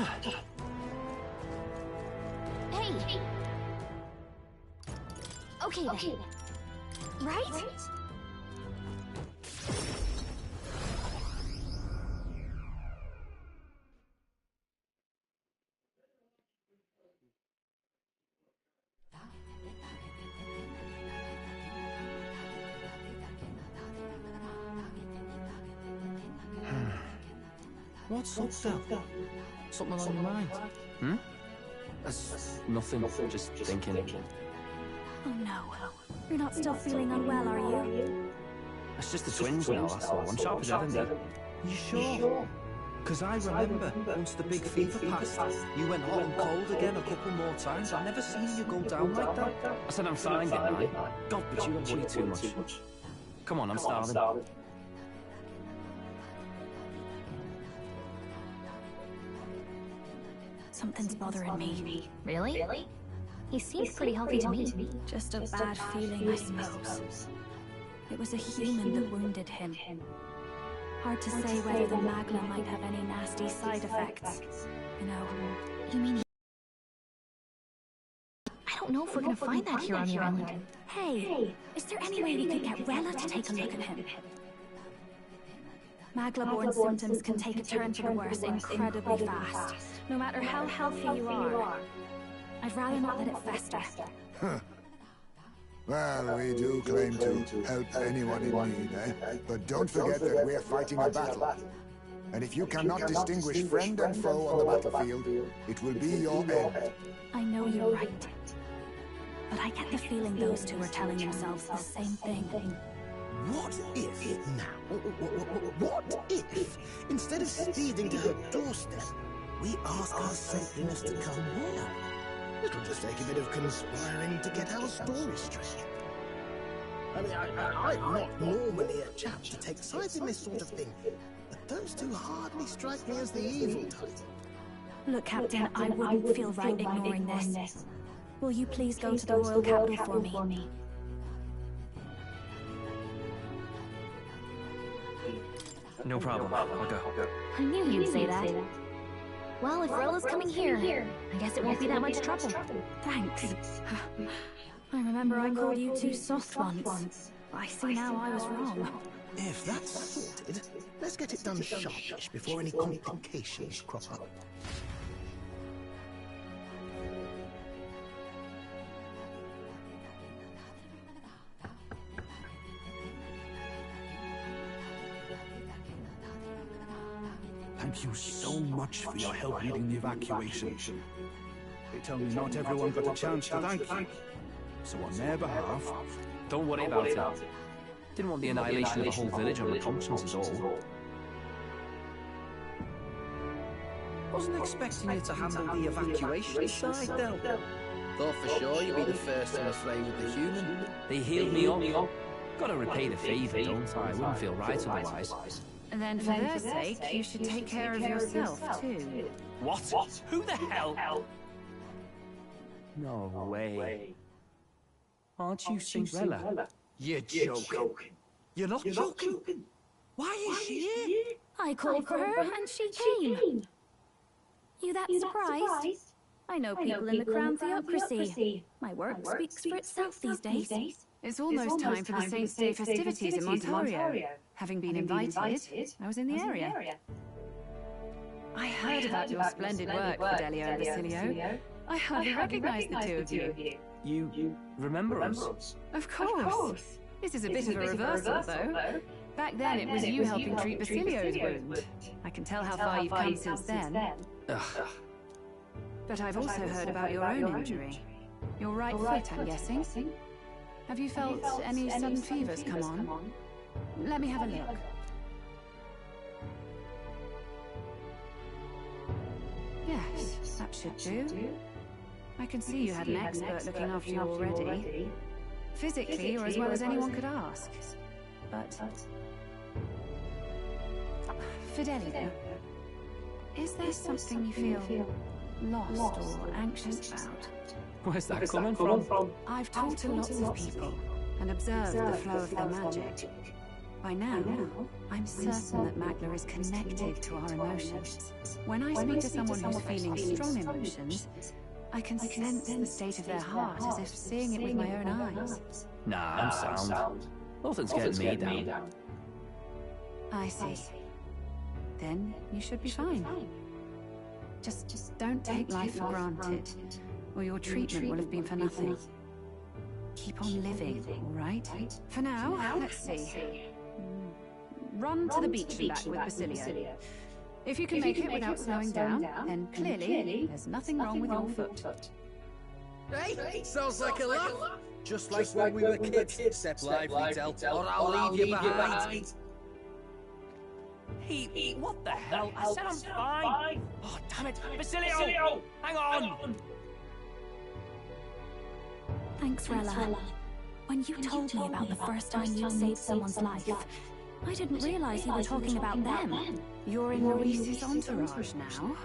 Hey! Okay then. Right? What's up, Del? Something on your mind? Hmm? Nothing, just thinking. Oh no. You're not still feeling unwell, are you? It's just the twins now, that's all. I'm sharp as ever, mate. You sure? Because I remember, once the big fever passed, you went hot and cold again a couple more times. I've never seen you go down like that. I said I'm fine, didn't I? God, but you don't worry too much. Come on, I'm starving. Something's bothering me. Really? He seems pretty healthy to me. Just a bad feeling, I suppose. It was a human that wounded him. Hard to say whether the Magna might have any nasty side effects. You know. You mean I don't know if we're gonna find that here on the island. Hey, is there any way we could get Rella to take a look at him? Magla-born symptoms can take a turn for the worse incredibly fast, no matter how healthy you are. I'd rather not let it fester. Well, we do claim to help anyone in need, eh? But don't forget that we're fighting a battle. And if you cannot distinguish friend and foe on the battlefield, it will be your end. I know you're right. But I get the feeling those two are telling themselves the same thing. What if now? What if, instead of speeding to her doorstep, we ask her saintliness to come here? It'll just take a bit of conspiring to get our story straight. I mean, I'm not normally a chap to take sides in this sort of thing, but those two hardly strike me as the evil type. Look, Captain, I wouldn't feel right ignoring this. Will you please go to the Royal Capital for me? No problem, I'll go. I knew you'd say that. Well, if Rella's coming here, I guess it won't be that much trouble. Thanks. I remember I called you too soft once. I see now I was wrong. If that's sorted, let's get it done sharpish before any complications crop up. Thank you so much for your help leading the evacuation. They tell me not everyone got a chance to thank you. So on their behalf... Don't worry about it. Didn't want the annihilation of the whole village on my conscience at all. Wasn't expecting you to handle the evacuation side, Del. Thought for sure you'd be the first in the fray with the human. They healed me up. Gotta repay the favour, don't I? Wouldn't feel right otherwise. And then for their sake, you should take care of yourself, too. What? Who the hell? No way. Aren't you Cinderella? You're joking. You're not joking? Why is she here? I called for her and she came. You that surprised? I know people in the Crown Theocracy. My work speaks for itself these days. It's almost time for the Saints' Day festivities in Montario. Having been invited, I was in the area. I heard about your splendid work, Fidelio and Basilio. I hardly recognise the two of you. You remember us? Of course. This is a bit of a reversal, though. Back then, it was you helping treat Basilio's wound. I can tell how far you've come since then. Ugh. But I've also heard about your own injury. Your right foot, I'm guessing. Have you felt any sudden fevers come on? Let me have a look. Yes, that should do. I can see you had an expert looking after you already. Physically, or as well as anyone could ask. But... Fidelio, is there something you feel lost or anxious about? Where's that coming from? I've talked to lots of people and observed the flow of their magic. By now, I'm certain that Magla is connected to our emotions. When I speak to someone who's feeling strong emotions, I can sense the state of their heart as if seeing it with my own eyes. Nah, I'm sound. Nothing's getting me down. I see. Then you should be fine. Just don't take life for granted, or your treatment will have been for nothing. Keep on living, all right? For now, let's see. Run to the beach and back with Basilio. If you can make it without slowing down, then clearly there's nothing wrong with your foot. Hey, sounds like a laugh. Just like when we were kids. Step lively, Del, or I'll leave you behind. Hey, what the hell? I said I'm fine. Oh, damn it. Basilio! Hang on! Thanks, Rella. When you told me about the first time you saved someone's life, I didn't realize you were talking about them. You're in Luis's entourage now.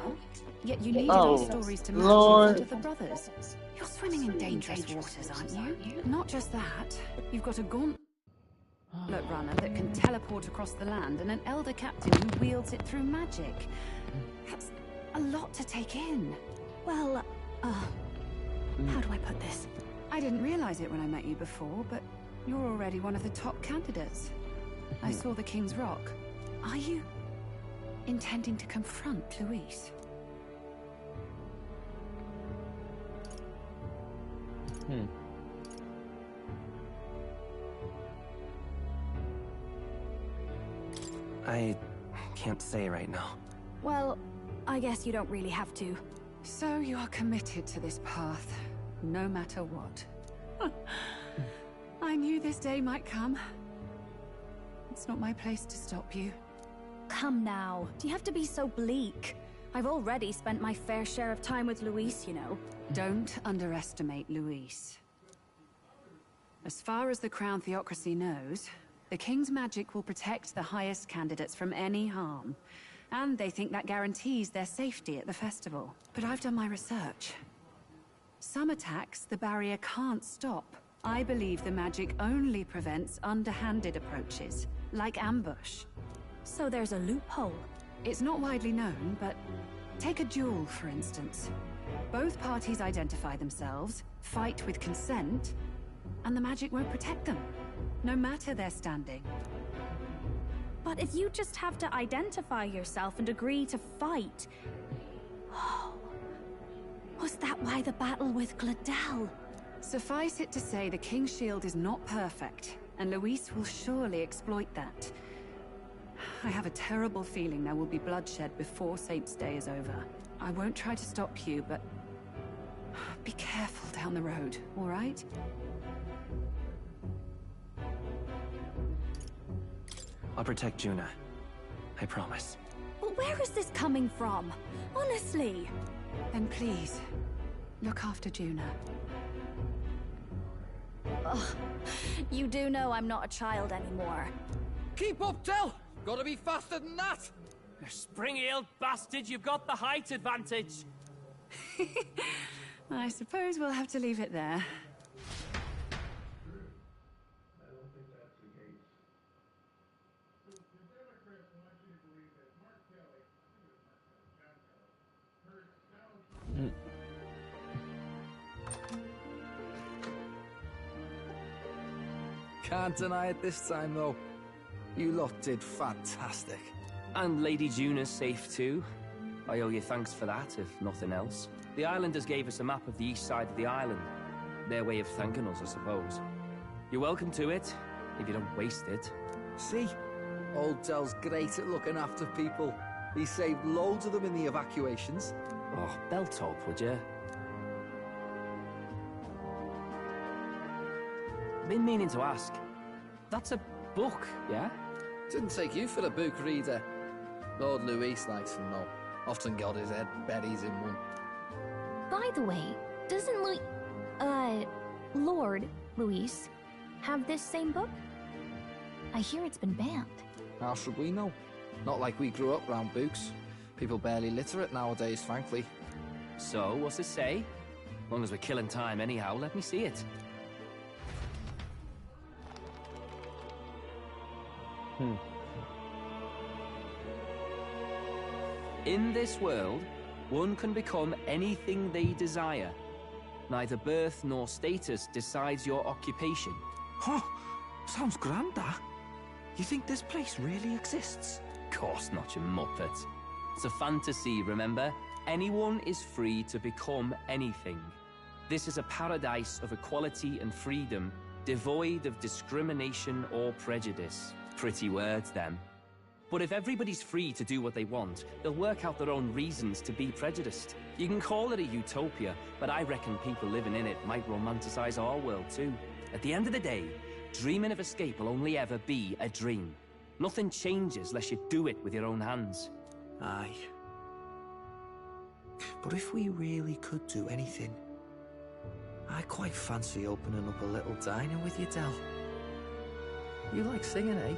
Yet you needed our stories to match in front of the brothers. You're swimming in dangerous waters, aren't you? Not just that. You've got a gauntlet runner that can teleport across the land and an elder captain who wields it through magic. That's a lot to take in. Well, how do I put this? I didn't realize it when I met you before, but you're already one of the top candidates. I saw the King's Rock. Are you intending to confront Luis? I can't say right now. Well, I guess you don't really have to. So you are committed to this path, no matter what. I knew this day might come. It's not my place to stop you. Come now. Do you have to be so bleak? I've already spent my fair share of time with Luis, you know. Don't underestimate Luis. As far as the Crown Theocracy knows, the King's magic will protect the highest candidates from any harm. And they think that guarantees their safety at the festival. But I've done my research. Some attacks the barrier can't stop. I believe the magic only prevents underhanded approaches, like ambush. So there's a loophole. It's not widely known, but take a duel, for instance. Both parties identify themselves, fight with consent, and the magic won't protect them, no matter their standing. But if you just have to identify yourself and agree to fight... Oh, was that why the battle with Gladel? Suffice it to say, the King's Shield is not perfect, and Luis will surely exploit that. I have a terrible feeling there will be bloodshed before Saint's Day is over. I won't try to stop you, but be careful down the road, all right? I'll protect Juna. I promise. But where is this coming from? Honestly. Then please, look after Juna. Ugh. You do know I'm not a child anymore. Keep up, Del! Gotta be faster than that! You spring-heeled bastard, you've got the height advantage. I suppose we'll have to leave it there. Can't deny it this time, though. You lot did fantastic. And Lady Juna's safe too. I owe you thanks for that, if nothing else. The islanders gave us a map of the east side of the island. Their way of thanking us, I suppose. You're welcome to it, if you don't waste it. See? Old Del's great at looking after people. He saved loads of them in the evacuations. Oh, belt up, would you? Been meaning to ask. That's a book, yeah? Didn't take you for a book reader. Lord Luis likes them though. Often got his head buried in one. By the way, doesn't Lord Luis have this same book? I hear it's been banned. How should we know? Not like we grew up round books. People barely literate nowadays, frankly. So, what's it say? As long as we're killing time anyhow, let me see it. In this world, one can become anything they desire. Neither birth nor status decides your occupation. Huh? Sounds grand, that. You think this place really exists? Of course not, you muppet. It's a fantasy, remember? Anyone is free to become anything. This is a paradise of equality and freedom, devoid of discrimination or prejudice. Pretty words, them. But if everybody's free to do what they want, they'll work out their own reasons to be prejudiced. You can call it a utopia, but I reckon people living in it might romanticize our world too. At the end of the day, dreaming of escape will only ever be a dream. Nothing changes unless you do it with your own hands. Aye. But if we really could do anything, I quite fancy opening up a little diner with you, Del. You like singing, eh?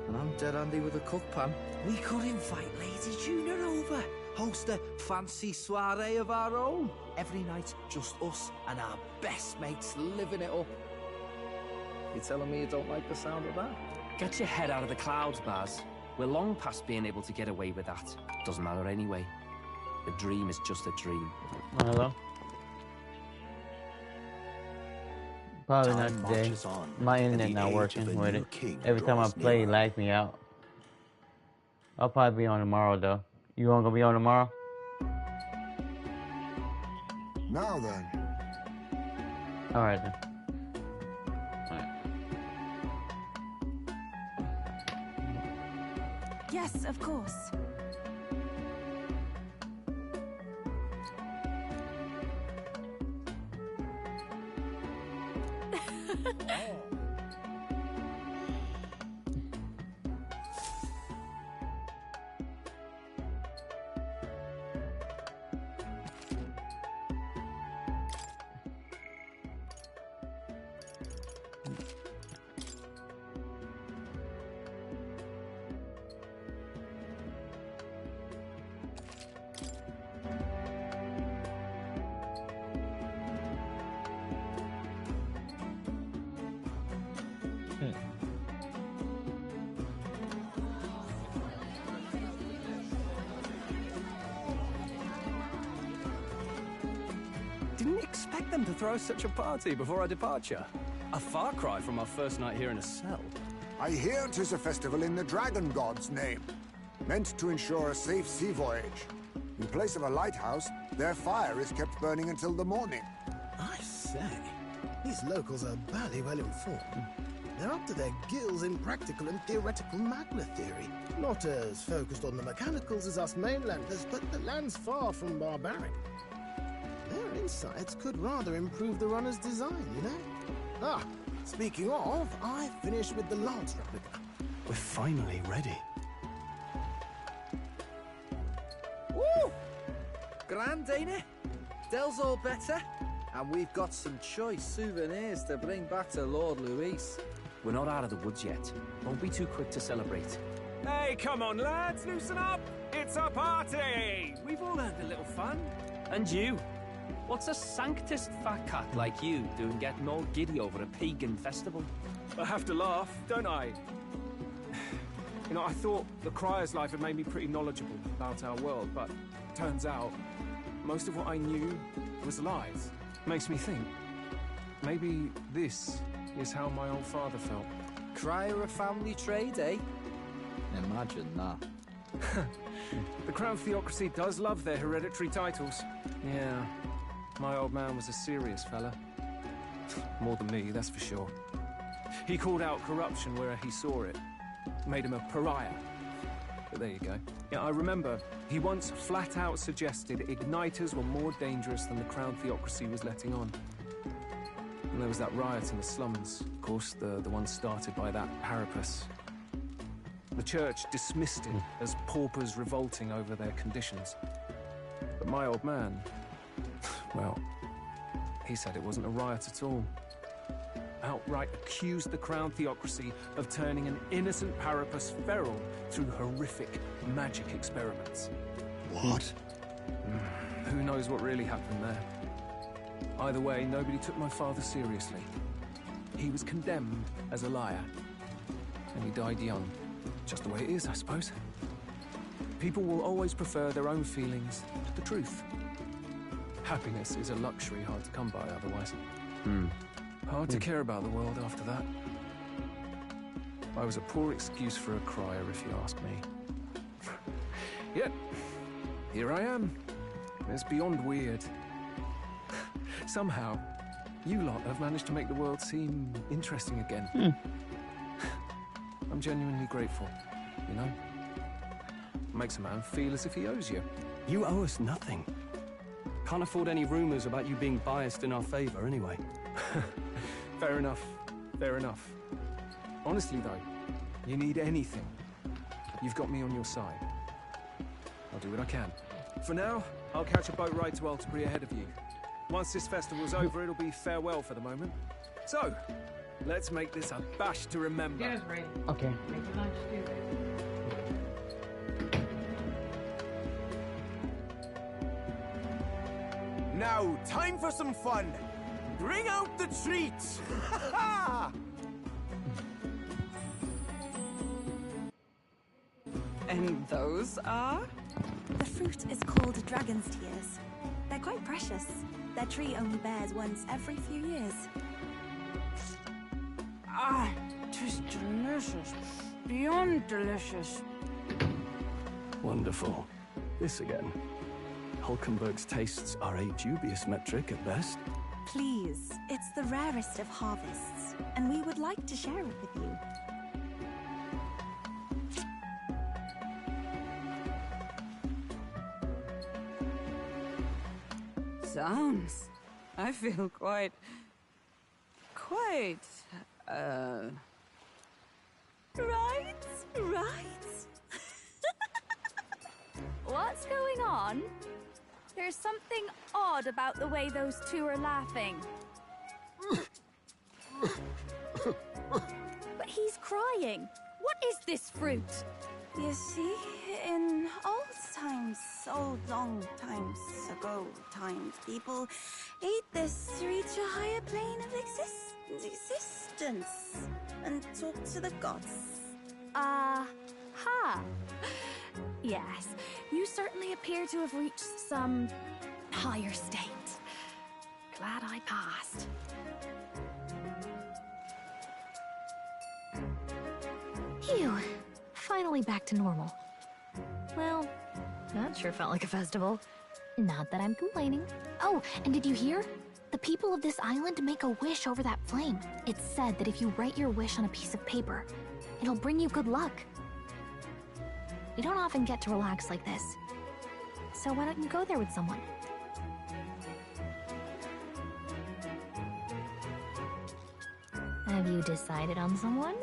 And I'm dead handy with a cook pan. We could invite Lady Junior over. Host a fancy soiree of our own. Every night, just us and our best mates living it up. You telling me you don't like the sound of that? Get your head out of the clouds, Baz. We're long past being able to get away with that. Doesn't matter anyway. A dream is just a dream. Hello? Probably not today. My internet not working with it. Every time I play, it lags me out. I'll probably be on tomorrow, though. You gonna be on tomorrow? Now then. Alright then. Yes, of course. Didn't expect them to throw such a party before our departure. A far cry from our first night here in a cell. I hear 'tis a festival in the Dragon God's name, meant to ensure a safe sea voyage. In place of a lighthouse, their fire is kept burning until the morning. I say, these locals are barely well informed. They're up to their gills in practical and theoretical magna theory. Not as focused on the mechanicals as us mainlanders, but the land's far from barbaric. Their insights could rather improve the runner's design, you know? Ah, speaking of, I finished with the lance replica. We're finally ready. Woo! Grand, ain't it? Del's all better, and we've got some choice souvenirs to bring back to Lord Luis. We're not out of the woods yet. Don't be too quick to celebrate. Hey, come on, lads, loosen up! It's a party! We've all earned a little fun. And you? What's a sanctist fat cat like you doing getting all giddy over a pagan festival? I have to laugh, don't I? You know, I thought the Crier's life had made me pretty knowledgeable about our world, but turns out most of what I knew was lies. Makes me think, maybe this is how my old father felt. Crier a family trade, eh? Imagine that. The Crown Theocracy does love their hereditary titles. Yeah, my old man was a serious fella. More than me, that's for sure. He called out corruption where he saw it. Made him a pariah. But there you go. Yeah, I remember he once flat out suggested igniters were more dangerous than the Crown Theocracy was letting on. And there was that riot in the slums, of course, the one started by that Parapus. The church dismissed it as paupers revolting over their conditions. But my old man, well, he said it wasn't a riot at all. Outright accused the Crown Theocracy of turning an innocent Parapus feral through horrific magic experiments. What? Who knows what really happened there? Either way, nobody took my father seriously. He was condemned as a liar, and he died young. Just the way it is, I suppose. People will always prefer their own feelings to the truth. Happiness is a luxury hard to come by otherwise. Hard to care about the world after that. I was a poor excuse for a crier, if you ask me. Yet, here I am. It's beyond weird. Somehow, you lot have managed to make the world seem interesting again. I'm genuinely grateful, you know? Makes a man feel as if he owes you. You owe us nothing. Can't afford any rumors about you being biased in our favor, anyway. Fair enough. Fair enough. Honestly, though, you need anything, you've got me on your side. I'll do what I can. For now, I'll catch a boat ride to Altabury ahead of you. Once this festival's over, it'll be farewell for the moment. So, let's make this a bash to remember. Yes, right. Okay. Now, time for some fun. Bring out the treats! And those are? The fruit is called dragon's tears. They're quite precious. Their tree only bears once every few years. Ah, 'tis delicious. Beyond delicious. Wonderful. This again. Hulkenberg's tastes are a dubious metric at best. Please, it's the rarest of harvests, and we would like to share it with you. Zounds. I feel quite... Right? What's going on? There's something odd about the way those two are laughing. But he's crying. What is this fruit? You see, in old long times ago, people ate this to reach a higher plane of existence and talk to the gods. Ha! Yes, you certainly appear to have reached some higher state. Glad I passed. Phew, finally back to normal. Well, that sure felt like a festival. Not that I'm complaining. Oh, and did you hear? The people of this island make a wish over that flame. It's said that if you write your wish on a piece of paper, it'll bring you good luck. We don't often get to relax like this. So why don't you go there with someone? Have you decided on someone?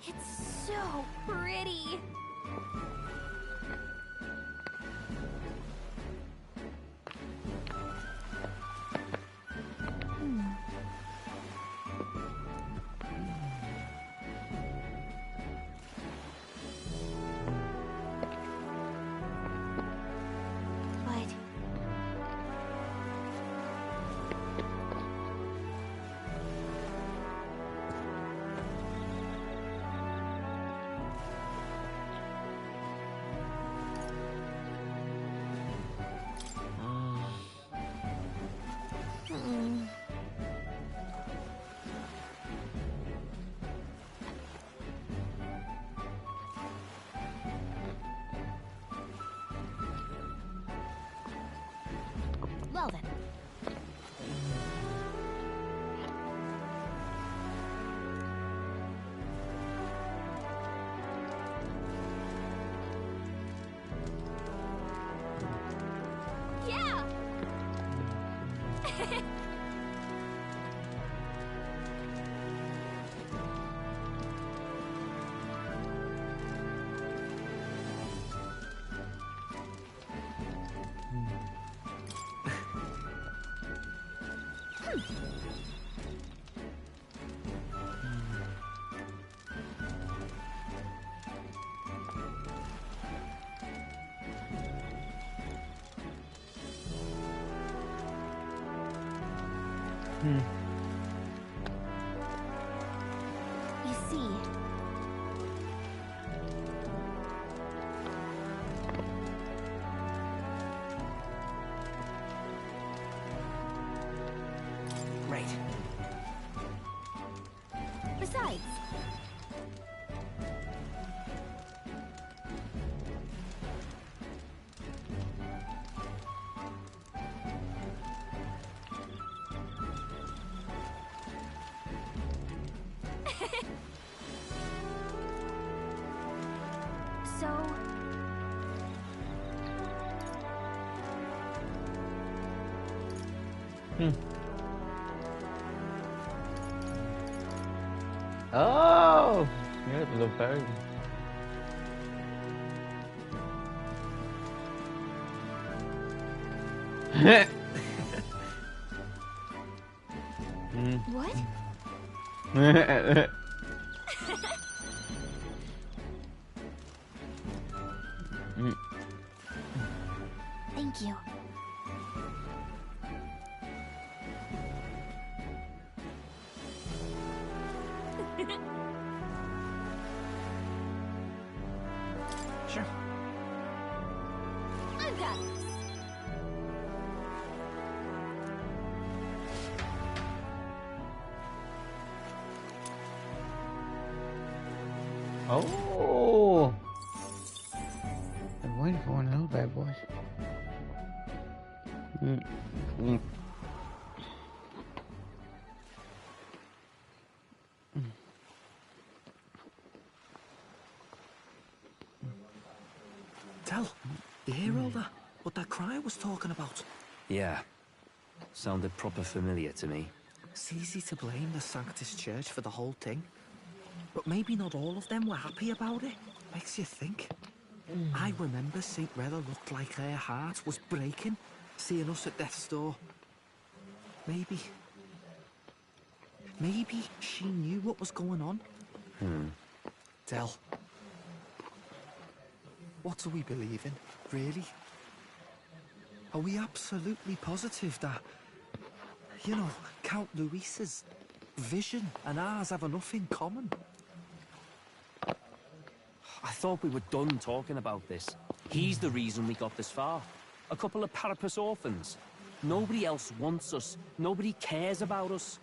It's so pretty. Well then. Yeah! You see, Right. besides, so Oh, yeah, the little bird. what? Thank you. Sure. I've got this. Oh, I'm waiting for one of those bad boys. Tell, you hear all that? What that crier was talking about? Yeah. Sounded proper familiar to me. It's easy to blame the Sanctus Church for the whole thing. But maybe not all of them were happy about it. Makes you think. I remember St. Rella looked like her heart was breaking, seeing us at death's door. Maybe she knew what was going on. Del, what do we believe in, really? Are we absolutely positive that, you know, Count Luis's vision and ours have enough in common? I thought we were done talking about this. He's the reason we got this far. A couple of Parapus orphans. Nobody else wants us. Nobody cares about us.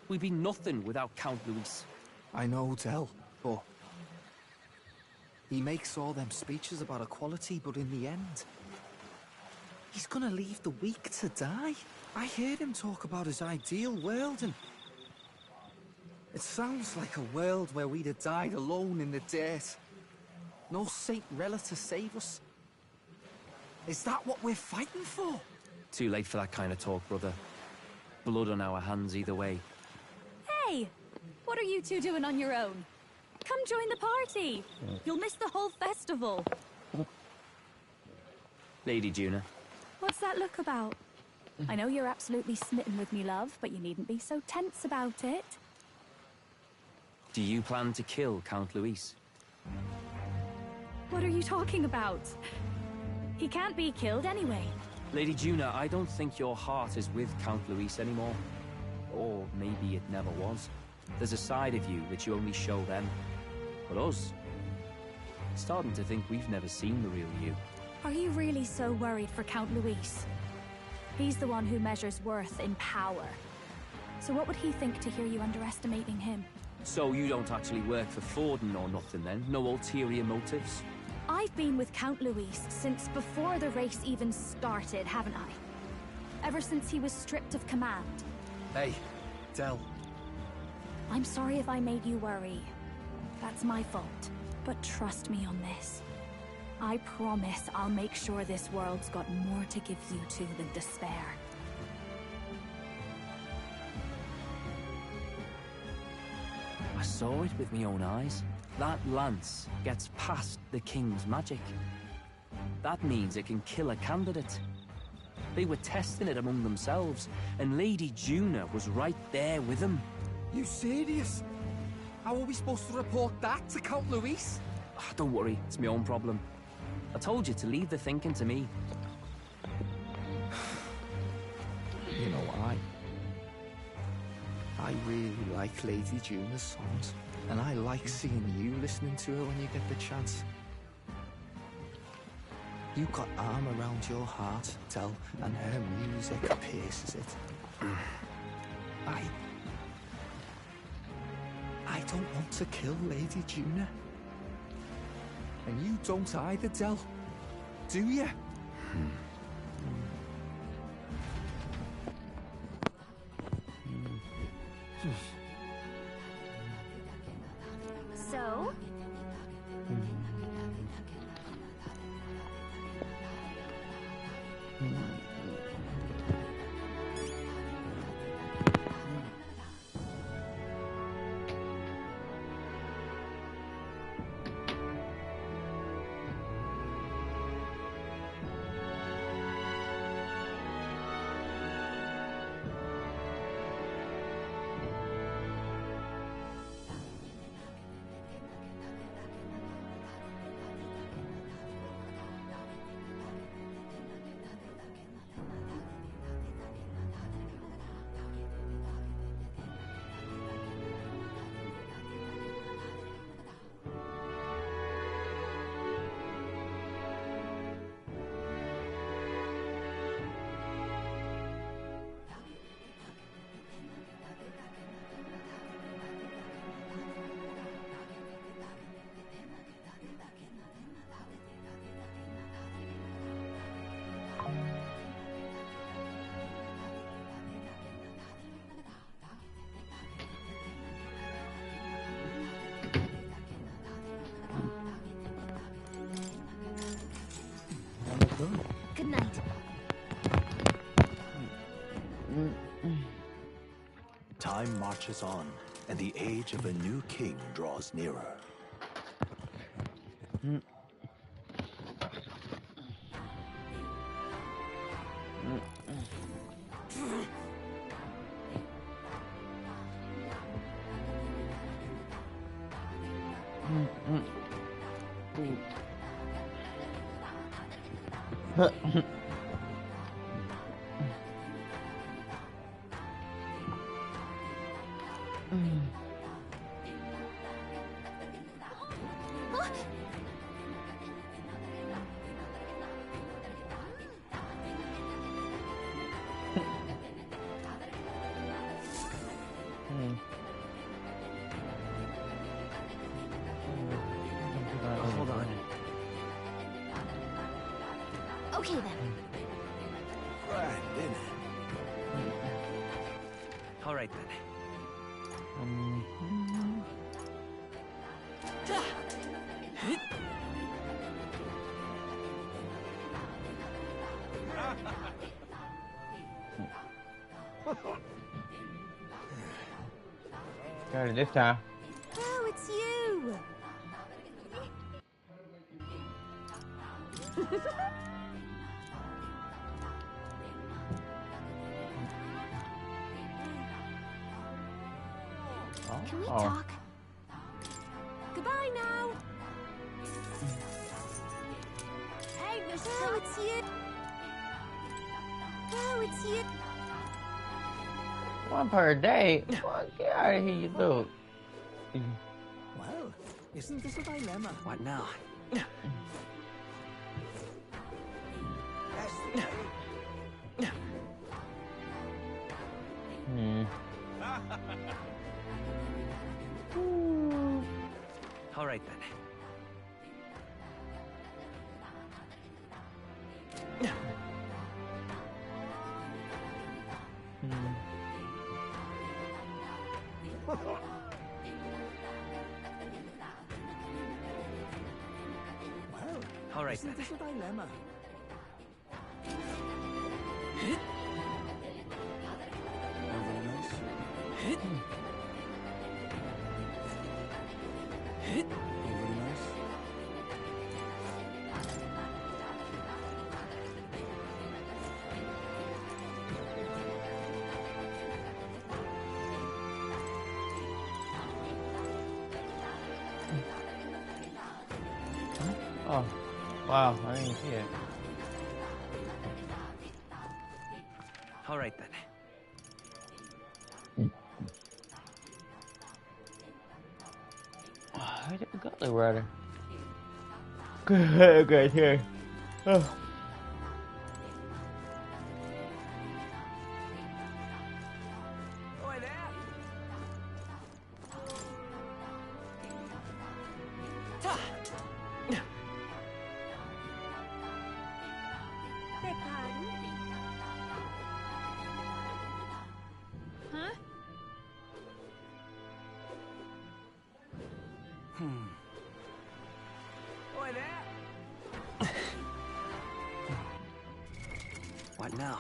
We'd be nothing without Count Luis. I know, Del, but he makes all them speeches about equality, but in the end, he's gonna leave the weak to die. I heard him talk about his ideal world, and it sounds like a world where we'd have died alone in the dirt. No Saint Rella to save us. Is that what we're fighting for? Too late for that kind of talk, brother. blood on our hands either way. Hey! What are you two doing on your own? Come join the party! You'll miss the whole festival. Lady Juna. What's that look about? I know you're absolutely smitten with me, love, but you needn't be so tense about it. Do you plan to kill Count Luis? What are you talking about? He can't be killed anyway. Lady Juna, I don't think your heart is with Count Luis anymore. Or maybe it never was. There's a side of you that you only show them. But us, starting to think we've never seen the real you. Are you really so worried for Count Luis? He's the one who measures worth in power. So what would he think to hear you underestimating him? So you don't actually work for Forden or nothing then? No ulterior motives? I've been with Count Luis since before the race even started, haven't I? Ever since he was stripped of command. Hey, Del. I'm sorry if I made you worry. That's my fault. But trust me on this. I promise I'll make sure this world's got more to give you two than despair. I saw it with my own eyes. That lance gets past the king's magic. That means it can kill a candidate. They were testing it among themselves, and Lady Juna was right there with them. You serious? How are we supposed to report that to Count Luis? Don't worry, it's my own problem. I told you to leave the thinking to me. You know, I really like Lady Juna's songs, and I like seeing you listening to her when you get the chance. You've got arm around your heart, Del, and her music pierces it. I don't want to kill Lady Juna. And you don't either, Del. Do you? So? Good night. Time marches on, and the age of a new king draws nearer. Hold on. Okay then. Grand, innit? All right then. Got it this time. Oh, it's you! Can we talk? Goodbye now! Hey, Michelle, it's you! Oh, it's you! One per day? What? Get out of here, you dude. Well, isn't this a dilemma? What now? All right then. Well, All right isn't then. this a dilemma? Oh, wow, I didn't see it. All right then. Where'd it go, the rider? Good, here. Oh. What now?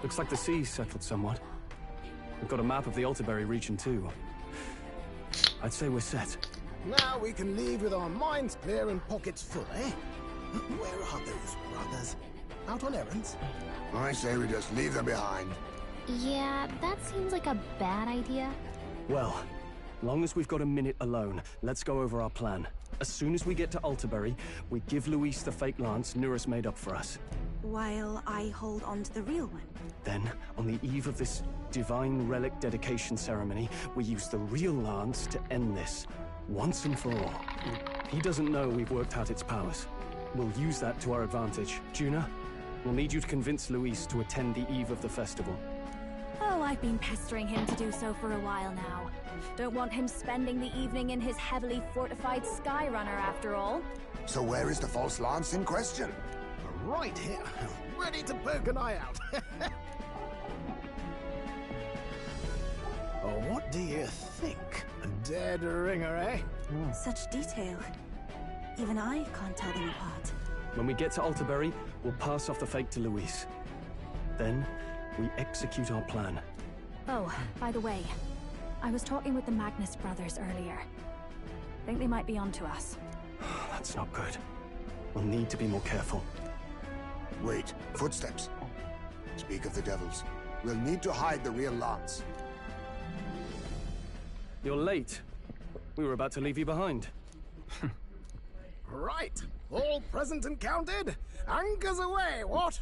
Looks like the sea's settled somewhat. We've got a map of the Altabury region too. I'd say we're set. Now we can leave with our minds clear and pockets full, eh? Where are those brothers? Out on errands? I say we just leave them behind. Yeah, that seems like a bad idea. Well, long as we've got a minute alone, let's go over our plan. As soon as we get to Altabury, we give Luis the fake lance Nurus made up for us. While I hold on to the real one. Then, on the eve of this divine relic dedication ceremony, we use the real lance to end this, once and for all. He doesn't know we've worked out its powers. We'll use that to our advantage. Juna, we'll need you to convince Luis to attend the eve of the festival. Oh, I've been pestering him to do so for a while now. Don't want him spending the evening in his heavily fortified Skyrunner after all. So where is the false lance in question? Right here, ready to poke an eye out. Oh, what do you think? A dead ringer, eh? Such detail. Even I can't tell them apart. When we get to Altabury, we'll pass off the fake to Luis. Then, we execute our plan. Oh, by the way, I was talking with the Magnus brothers earlier. Think they might be onto us. That's not good. We'll need to be more careful. Wait, footsteps. Speak of the devils. We'll need to hide the real lance. You're late. We were about to leave you behind. Right, all present and counted. Anchors away, what?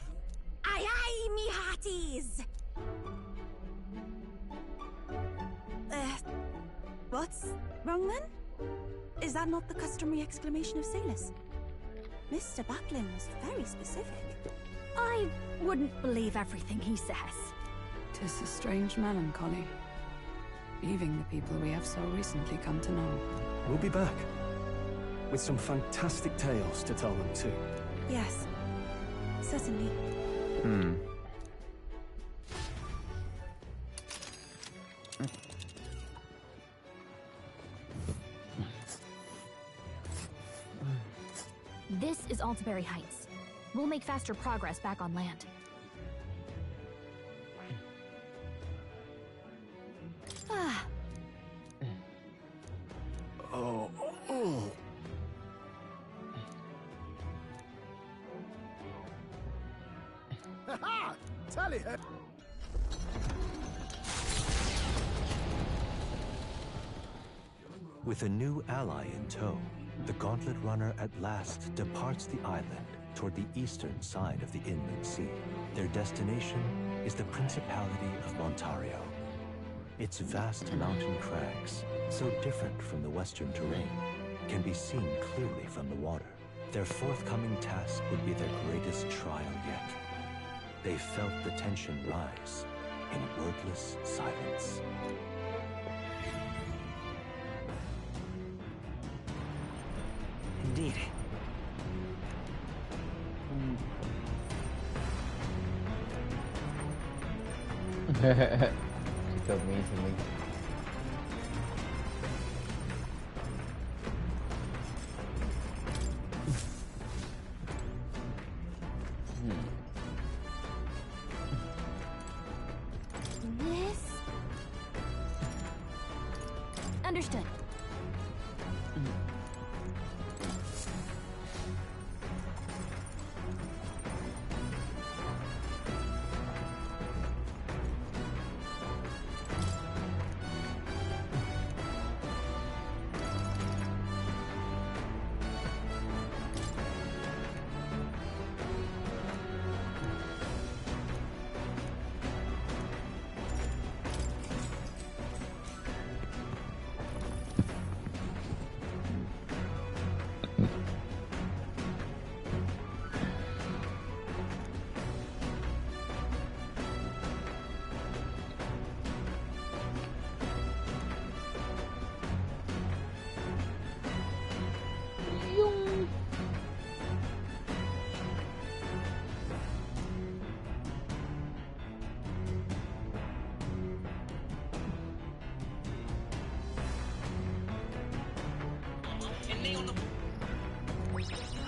Aye aye, me hearties! What's wrong then? Is that not the customary exclamation of sailors? Mr. Butlin was very specific. I wouldn't believe everything he says. 'Tis a strange melancholy, leaving the people we have so recently come to know. We'll be back. With some fantastic tales to tell them too. Yes, certainly. Altabury Heights. We'll make faster progress back on land. Ah. Oh. Ha-ha! Tally her! With a new ally in tow, the Gauntlet Runner at last departs the island toward the eastern side of the inland sea. Their destination is the Principality of Montario. Its vast mountain crags, so different from the western terrain, can be seen clearly from the water. Their forthcoming task would be their greatest trial yet. They felt the tension rise in wordless silence. Indeed. She's so mean to me. This? Understood.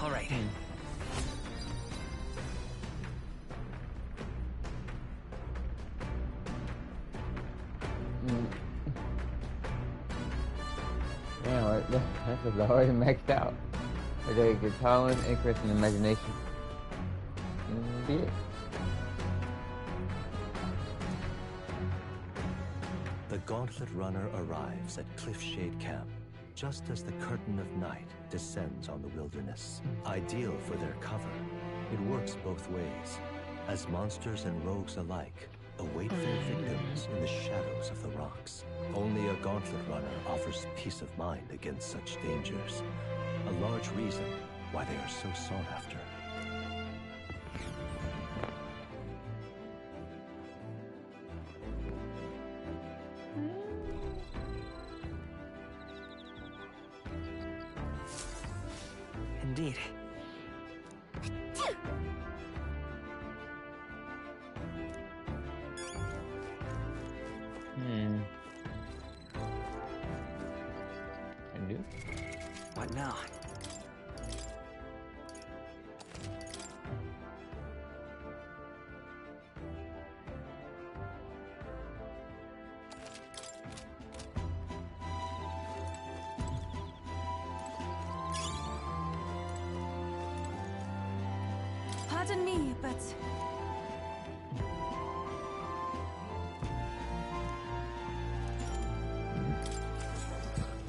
All right. Yeah, that's already maxed out. They get tolerance, increase in imagination. Indeed. The Gauntlet Runner arrives at Cliffshade Camp just as the curtain of night descends on the wilderness. Ideal for their cover, it works both ways, as monsters and rogues alike await their victims in the shadows of the rocks. Only a Gauntlet Runner offers peace of mind against such dangers, a large reason why they are so sought after. Indeed. And do? What now? Pardon me, but...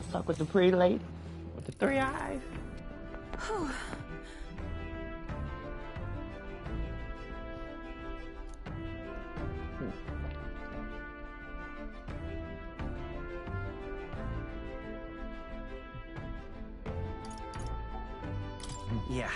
Stuck with the prelate, with the 3 eyes. Whew. Yeah.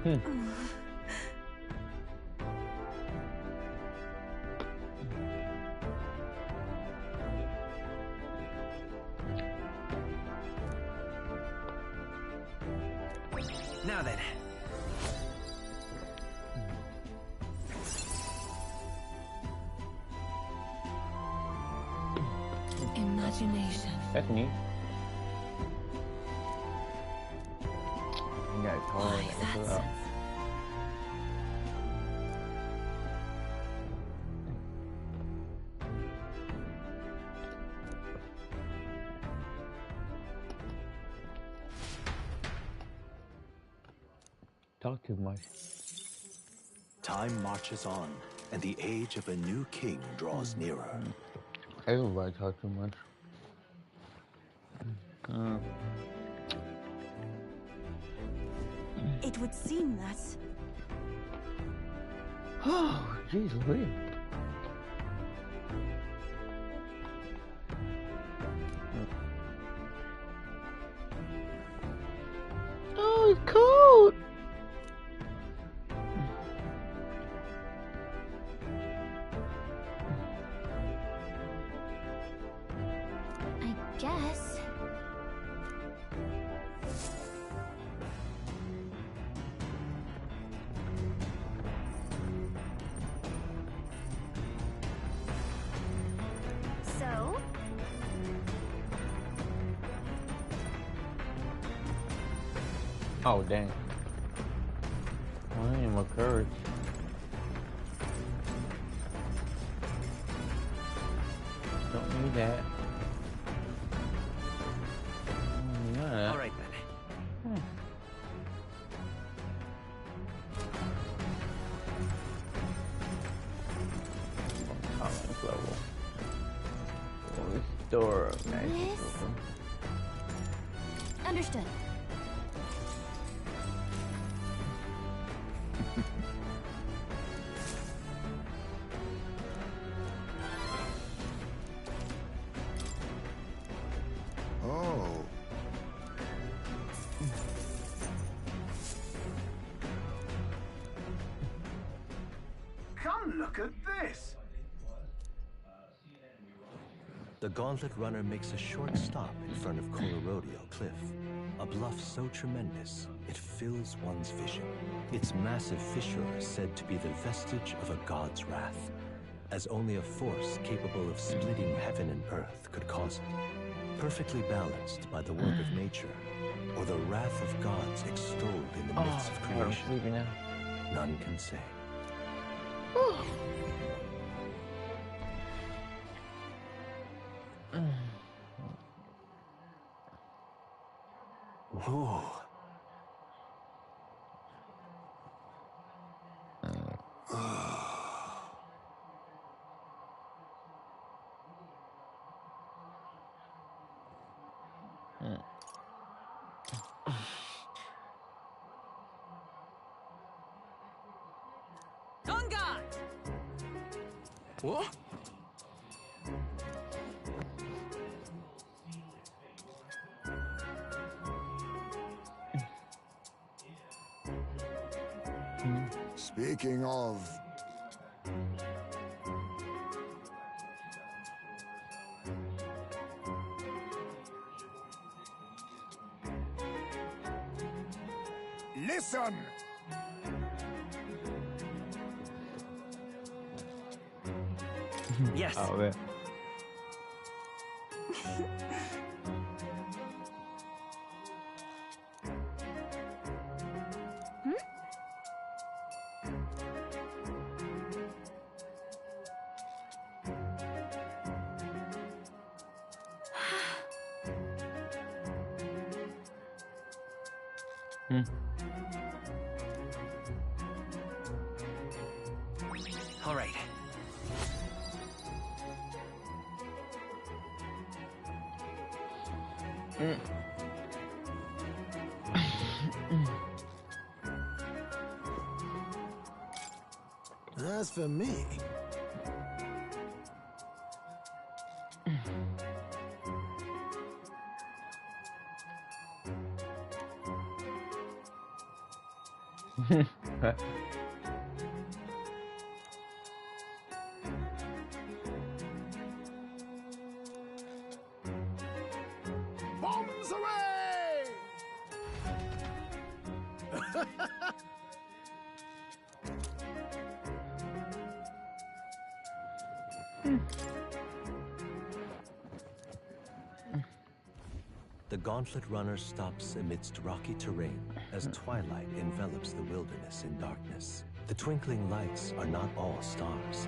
Now then. Imagination. That's neat. You got Why, that's up. Talk too much. Time marches on, and the age of a new king draws nearer. Everybody talk too much. It would seem that... Oh, jeez Louise. Oh, it's cold. I guess. So? Oh, dang. I need more courage. Don't need that. All right then. Confidence level. Restore of magic. Yes. Understood. Oh. Come look at this! The Gauntlet Runner makes a short stop in front of Colorodio Cliff, a bluff so tremendous it fills one's vision. Its massive fissure is said to be the vestige of a god's wrath, as only a force capable of splitting heaven and earth could cause it. Perfectly balanced by the work of nature, or the wrath of gods extolled in the myths of creation, none can say. Whoa. On guard! What? Speaking of... Listen! Yes. Oh, man. All right. As for me, Bombs away! The Gauntlet Runner stops amidst rocky terrain as twilight envelops the wilderness in darkness. The twinkling lights are not all stars.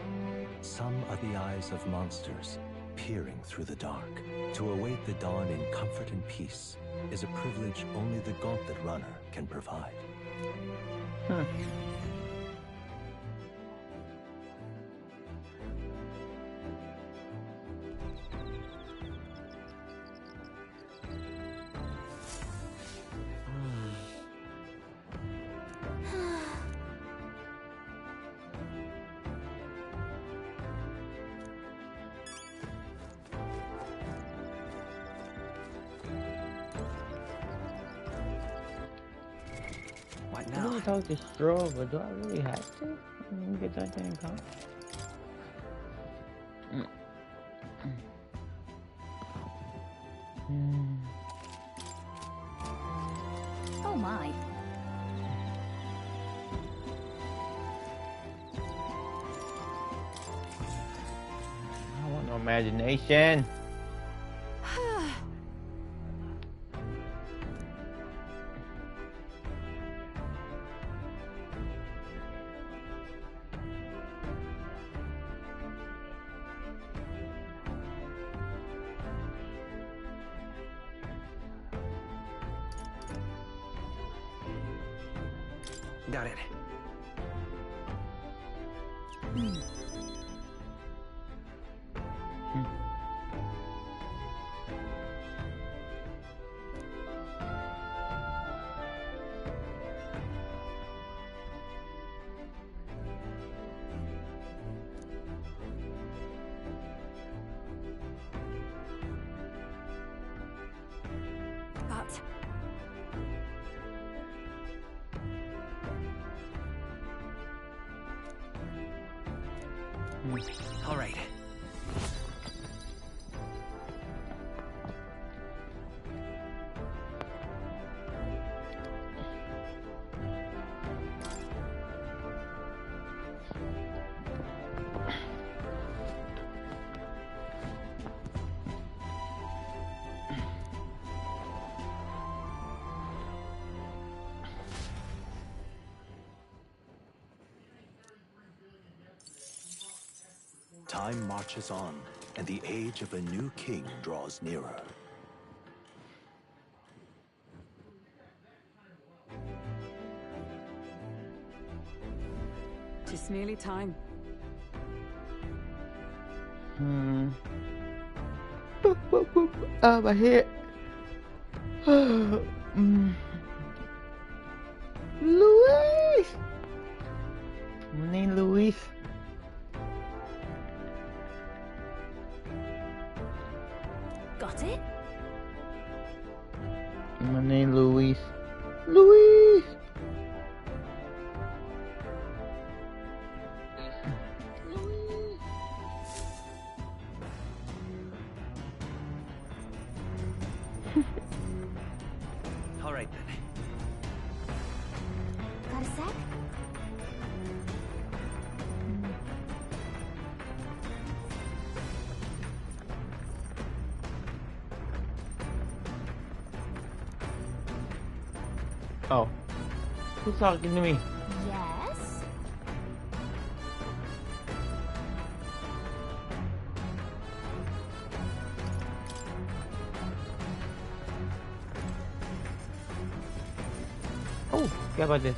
Some are the eyes of monsters peering through the dark. To await the dawn in comfort and peace is a privilege only the Gauntlet Runner can provide. I really talk to Straw, but do I really have to? Get that thing come. Oh my. I want no imagination. Got it. But all right. Time marches on, and the age of a new king draws nearer. It's nearly time. Boop, boop, boop. My head. Luis! My name Luis. got it? My name Luis. Luis! All right then. Got a sec? Oh. Who's talking to me? Yes? Oh, क्या बात है?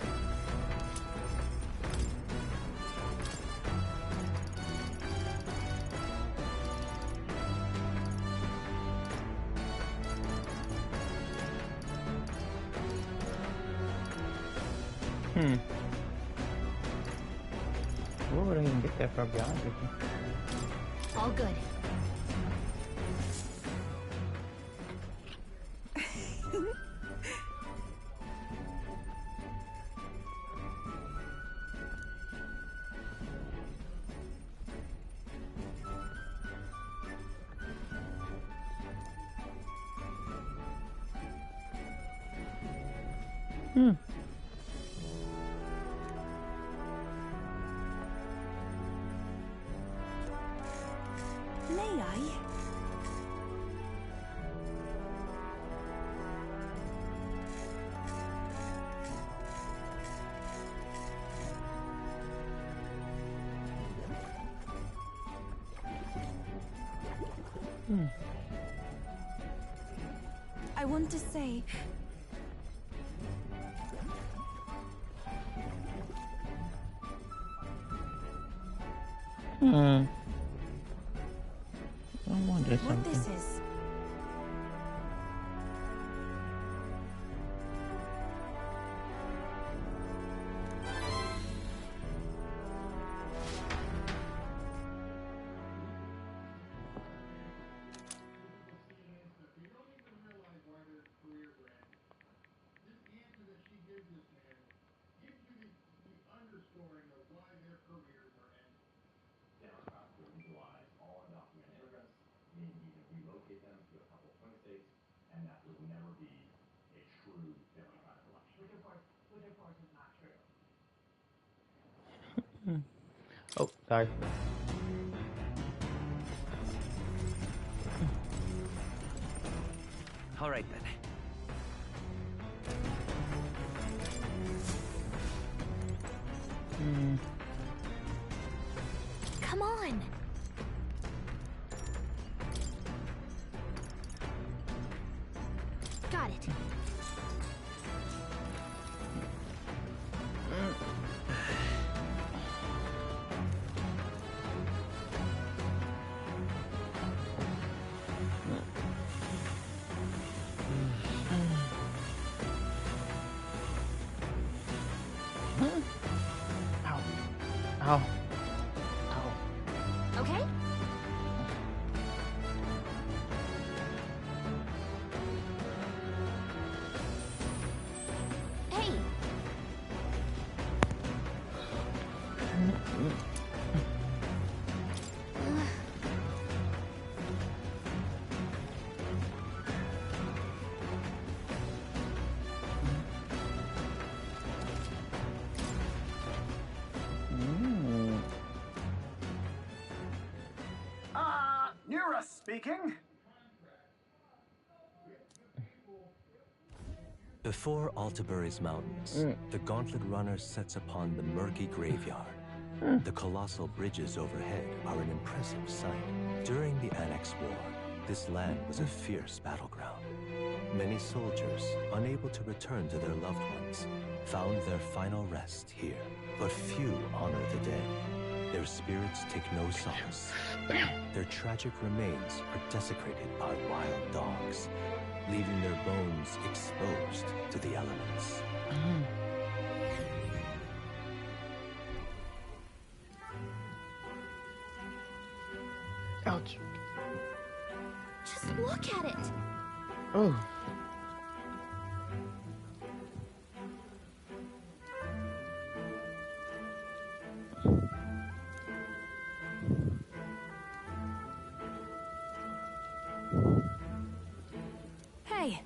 Where would I even get that from, be honest with you? All good. May I? I want to say... I wonder what something. this is. Oh, sorry. All right then. Come on. Got it. Ow. Okay? Hey! Nura speaking. Before Altabury's mountains, the Gauntlet Runner sets upon the murky graveyard. The colossal bridges overhead are an impressive sight. During the Annex War, this land was a fierce battleground. Many soldiers, unable to return to their loved ones, found their final rest here. But few honor the dead. Their spirits take no solace. Their tragic remains are desecrated by wild dogs, leaving their bones exposed to the elements. Ouch. Just look at it. Oh. Hey!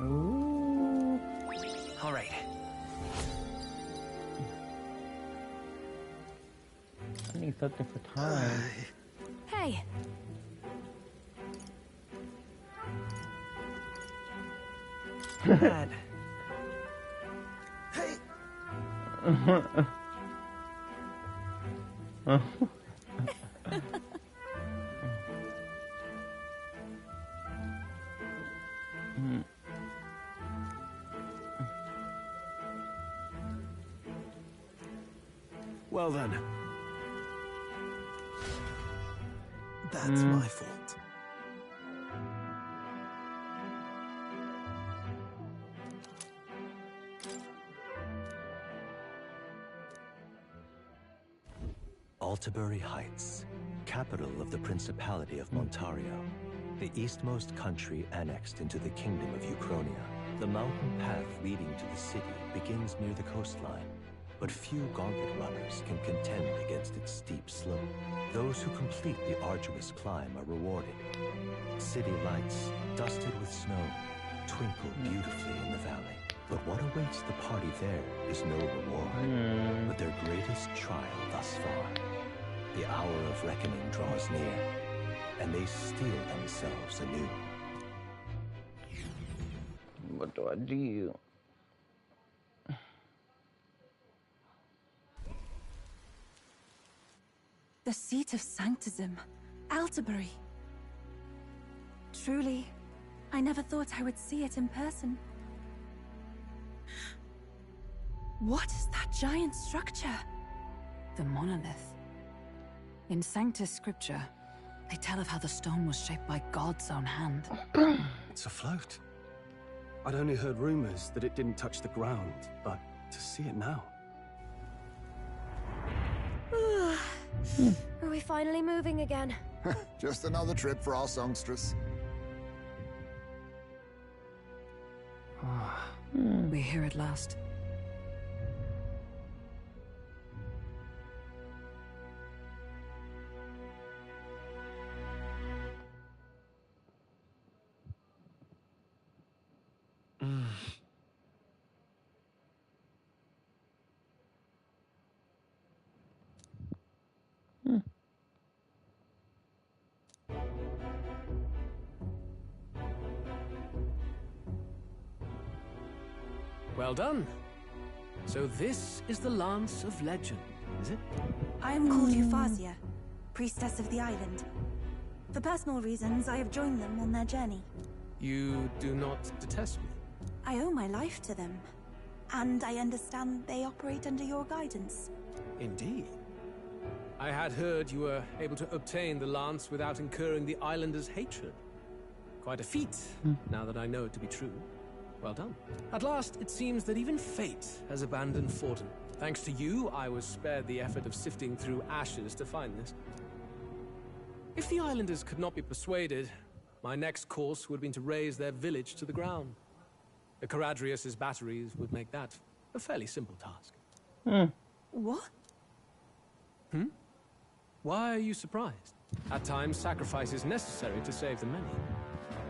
Ooh. All right. I need something for time. Hey! Man. Hey! Well then. That's my fault. Altabury Heights, capital of the Principality of Montario, the eastmost country annexed into the Kingdom of Uchronia. The mountain path leading to the city begins near the coastline, but few gauntlet runners can contend against its steep slope. Those who complete the arduous climb are rewarded. City lights, dusted with snow, twinkle beautifully in the valley. But what awaits the party there is no reward, but their greatest trial thus far. The hour of reckoning draws near, and they steel themselves anew. What do I do? The seat of sanctism, Altabury. Truly, I never thought I would see it in person. What is that giant structure? The monolith. In Sanctus Scripture, they tell of how the stone was shaped by God's own hand. It's afloat. I'd only heard rumors that it didn't touch the ground, but to see it now. Are we finally moving again? Just another trip for our songstress. We're here at last. Well done. So this is the Lance of Legend, is it? I am called Refantazio, priestess of the island. For personal reasons, I have joined them on their journey. You do not detest me? I owe my life to them, and I understand they operate under your guidance. Indeed. I had heard you were able to obtain the lance without incurring the islanders' hatred. Quite a feat, now that I know it to be true. Well done. At last, it seems that even fate has abandoned Forden. Thanks to you, I was spared the effort of sifting through ashes to find this. If the islanders could not be persuaded, my next course would have been to raze their village to the ground. The Caradrius's batteries would make that a fairly simple task. What? Why are you surprised? At times, sacrifice is necessary to save the many.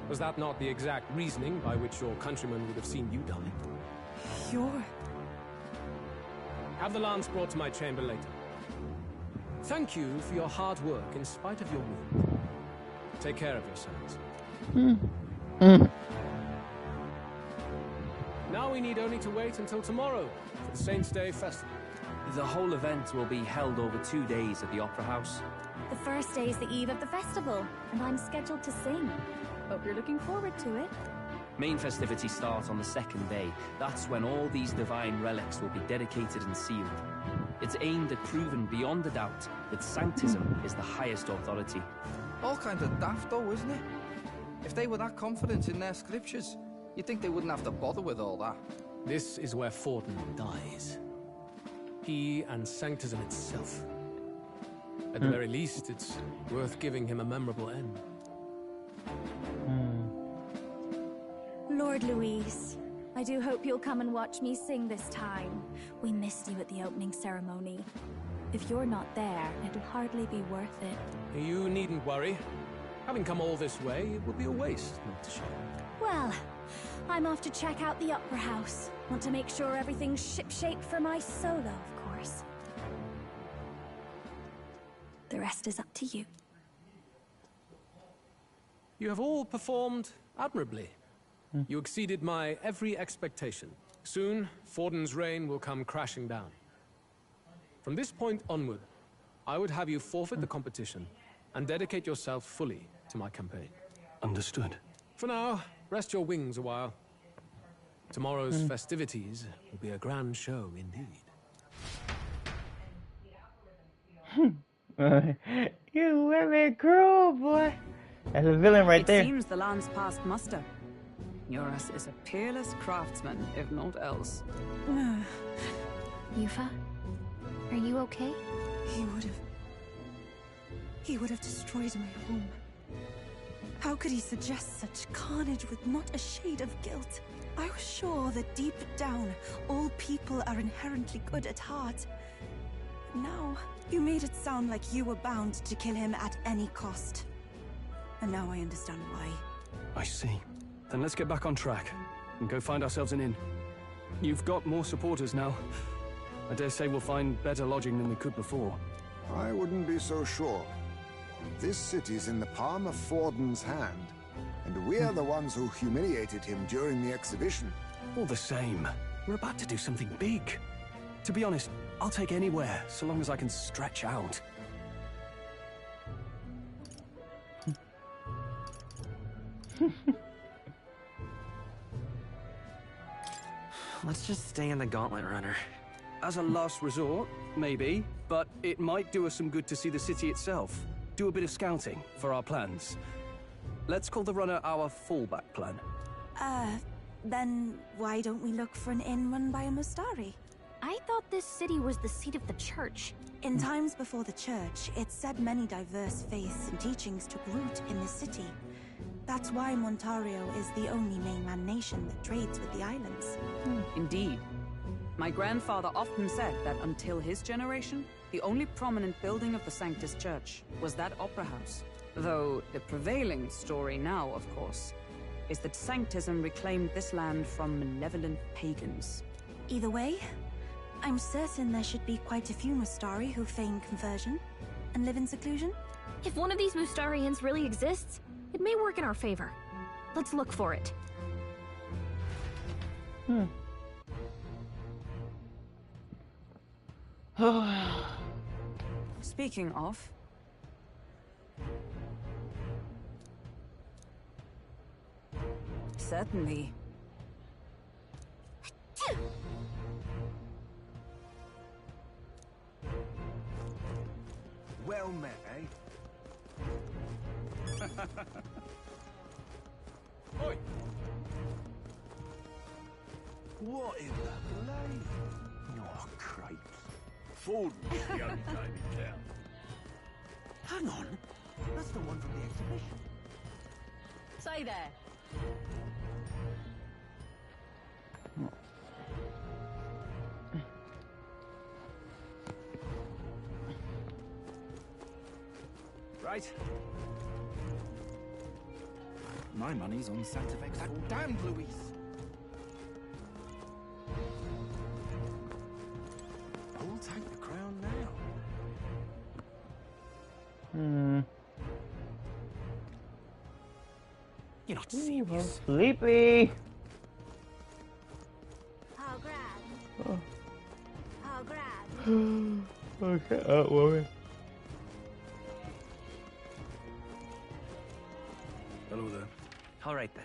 Was that not the exact reasoning by which your countrymen would have seen you die? You're... Have the lance brought to my chamber later. Thank you for your hard work in spite of your wound. Take care of yourselves. Now we need only to wait until tomorrow for the Saints' Day Festival. The whole event will be held over 2 days at the Opera House. The first day is the eve of the festival, and I'm scheduled to sing. Hope you're looking forward to it. Main festivities start on the second day. That's when all these divine relics will be dedicated and sealed. It's aimed at proving beyond a doubt that Sanctism is the highest authority. All kinds of daft though, isn't it? If they were that confident in their scriptures, you'd think they wouldn't have to bother with all that. This is where Forden dies. He and Sanctism itself. At the very least, it's worth giving him a memorable end. Lord Louise, I do hope you'll come and watch me sing this time. We missed you at the opening ceremony. If you're not there, it'll hardly be worth it. You needn't worry. Having come all this way, it would be a waste not to show. Well, I'm off to check out the Opera House. Want to make sure everything's shipshape for my solo, of course. The rest is up to you. You have all performed admirably. You exceeded my every expectation. Soon, Forden's reign will come crashing down. From this point onward, I would have you forfeit the competition and dedicate yourself fully to my campaign. Understood. For now, rest your wings a while. Tomorrow's festivities will be a grand show indeed. You really cruel, boy. That's a villain right there. It seems the lance passed muster. Eurus is a peerless craftsman, if not else. Yufa, are you okay? He would have He would have destroyed my home. How could he suggest such carnage with not a shade of guilt? I was sure that deep down, all people are inherently good at heart. Now, you made it sound like you were bound to kill him at any cost. And now I understand why. I see. Then let's get back on track and go find ourselves an inn. You've got more supporters now. I dare say we'll find better lodging than we could before. I wouldn't be so sure. This city's in the palm of Forden's hand, and we're the ones who humiliated him during the exhibition. All the same, we're about to do something big. To be honest, I'll take anywhere, so long as I can stretch out. Let's just stay in the Gauntlet Runner. As a last resort, maybe, but it might do us some good to see the city itself. Do a bit of scouting for our plans. Let's call the runner our fallback plan. Then why don't we look for an inn run by a Mustari? I thought this city was the seat of the church. In times before the church, it said many diverse faiths and teachings took root in this city. That's why Montario is the only mainland nation that trades with the islands. Indeed. My grandfather often said that until his generation, the only prominent building of the Sanctus Church was that opera house. Though the prevailing story now, of course, is that Sanctism reclaimed this land from malevolent pagans. Either way, I'm certain there should be quite a few Mustari who feign conversion and live in seclusion. If one of these Mustarians really exists, it may work in our favor. Let's look for it. Speaking of... Certainly. Well met, eh? Oi! What in the blade? Oh, crikey. Ford was the only game in town. Hang on. That's the one from the exhibition. Say there. Right. My money's on Santa Fe. That damned Luis. Who'll take the crown now? You're not serious. Sleepy. How grand. Oh. How grand. Okay, woman. Hello there. All right, then.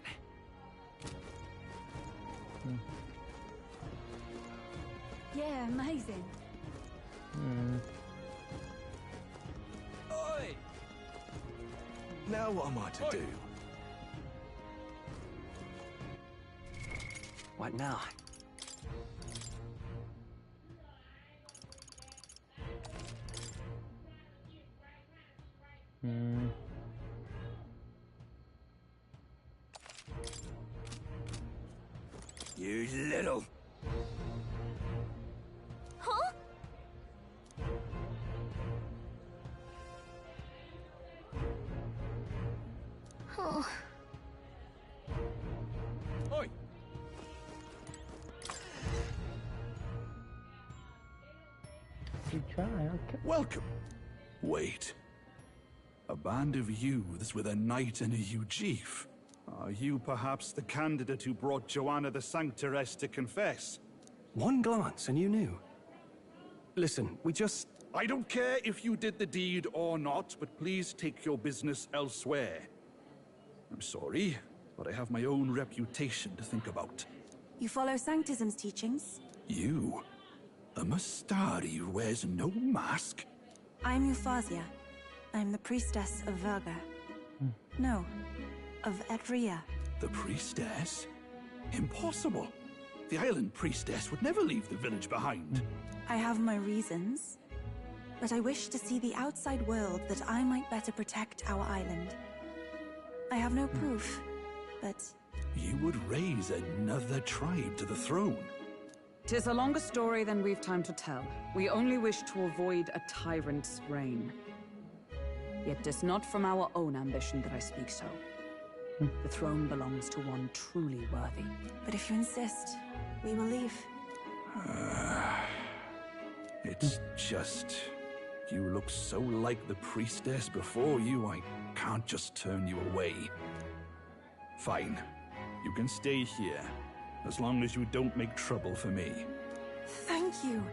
Yeah, amazing. Oi! Now what am I to do? What now? You little... Huh? Oh. Oi! You try, okay. Welcome. Wait. A band of youths with a knight and a Ujif. Are you perhaps the candidate who brought Joanna the Sanctoress to confess? One glance and you knew. Listen, we just... I don't care if you did the deed or not, but please take your business elsewhere. I'm sorry, but I have my own reputation to think about. You follow Sanctism's teachings? You? A Mustari who wears no mask? I'm Euphazia. I'm the priestess of Verga. No, of Edria. The priestess? Impossible. The island priestess would never leave the village behind. I have my reasons. but I wish to see the outside world that I might better protect our island. I have no proof, but... You would raise another tribe to the throne? 'Tis a longer story than we've time to tell. We only wish to avoid a tyrant's reign. Yet 'tis not from our own ambition that I speak so. The throne belongs to one truly worthy. But if you insist, we will leave. It's just... You look so like the priestess before you, I can't just turn you away. Fine. You can stay here, as long as you don't make trouble for me. Thank you.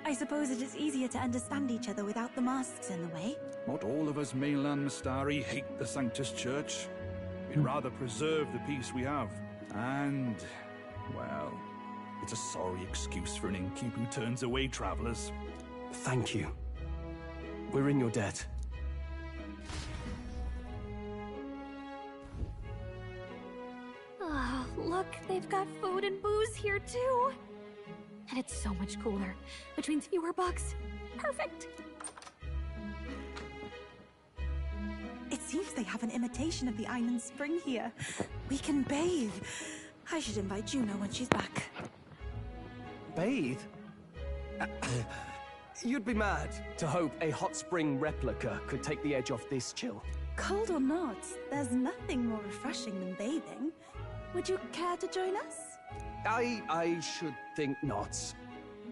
I suppose it is easier to understand each other without the masks in the way. Not all of us mainland Mistari hate the Sanctus Church. We'd rather preserve the peace we have. And, well, it's a sorry excuse for an innkeep who turns away travelers. Thank you. We're in your debt. Oh, look, they've got food and booze here too. And it's so much cooler, which means fewer bugs. Perfect. It seems they have an imitation of the island spring here. We can bathe. I should invite Juno when she's back. Bathe? You'd be mad to hope a hot spring replica could take the edge off this chill. Cold or not, there's nothing more refreshing than bathing. Would you care to join us? I should think not.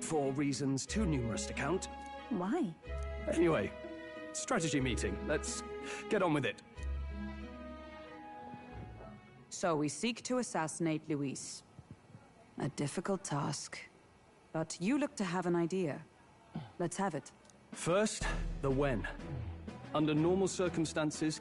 For reasons too numerous to count. Why? Anyway, strategy meeting. Let's get on with it. So we seek to assassinate Luis. A difficult task. But you look to have an idea. Let's have it. First, the when. Under normal circumstances,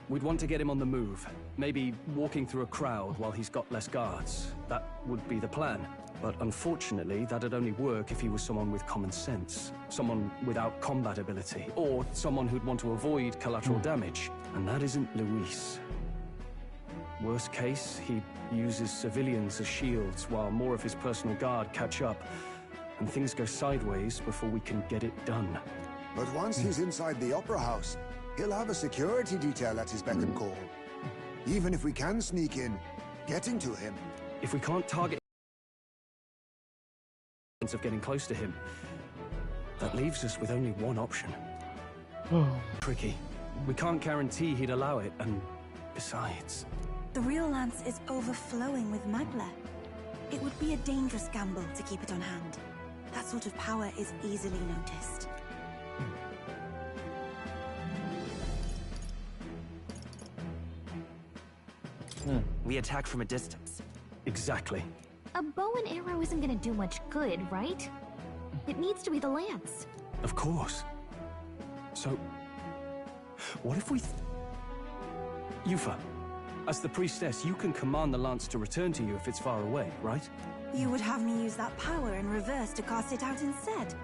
we'd want to get him on the move. Maybe walking through a crowd while he's got less guards. That would be the plan. But unfortunately, that'd only work if he was someone with common sense. Someone without combat ability. Or someone who'd want to avoid collateral damage. And that isn't Luis. Worst case, he uses civilians as shields while more of his personal guard catch up. And things go sideways before we can get it done. But once he's inside the Opera House, he'll have a security detail at his beck and call. Even if we can sneak in, getting to him. If we can't target of getting close to him, that leaves us with only one option. Tricky. We can't guarantee he'd allow it, and besides... The real lance is overflowing with magla. It would be a dangerous gamble to keep it on hand. That sort of power is easily noticed. We attack from a distance. Exactly. A bow and arrow isn't gonna do much good, right? It needs to be the lance. Of course. So, what if we... Yufa, as the priestess, you can command the lance to return to you if it's far away, right? You would have me use that power in reverse to cast it out instead.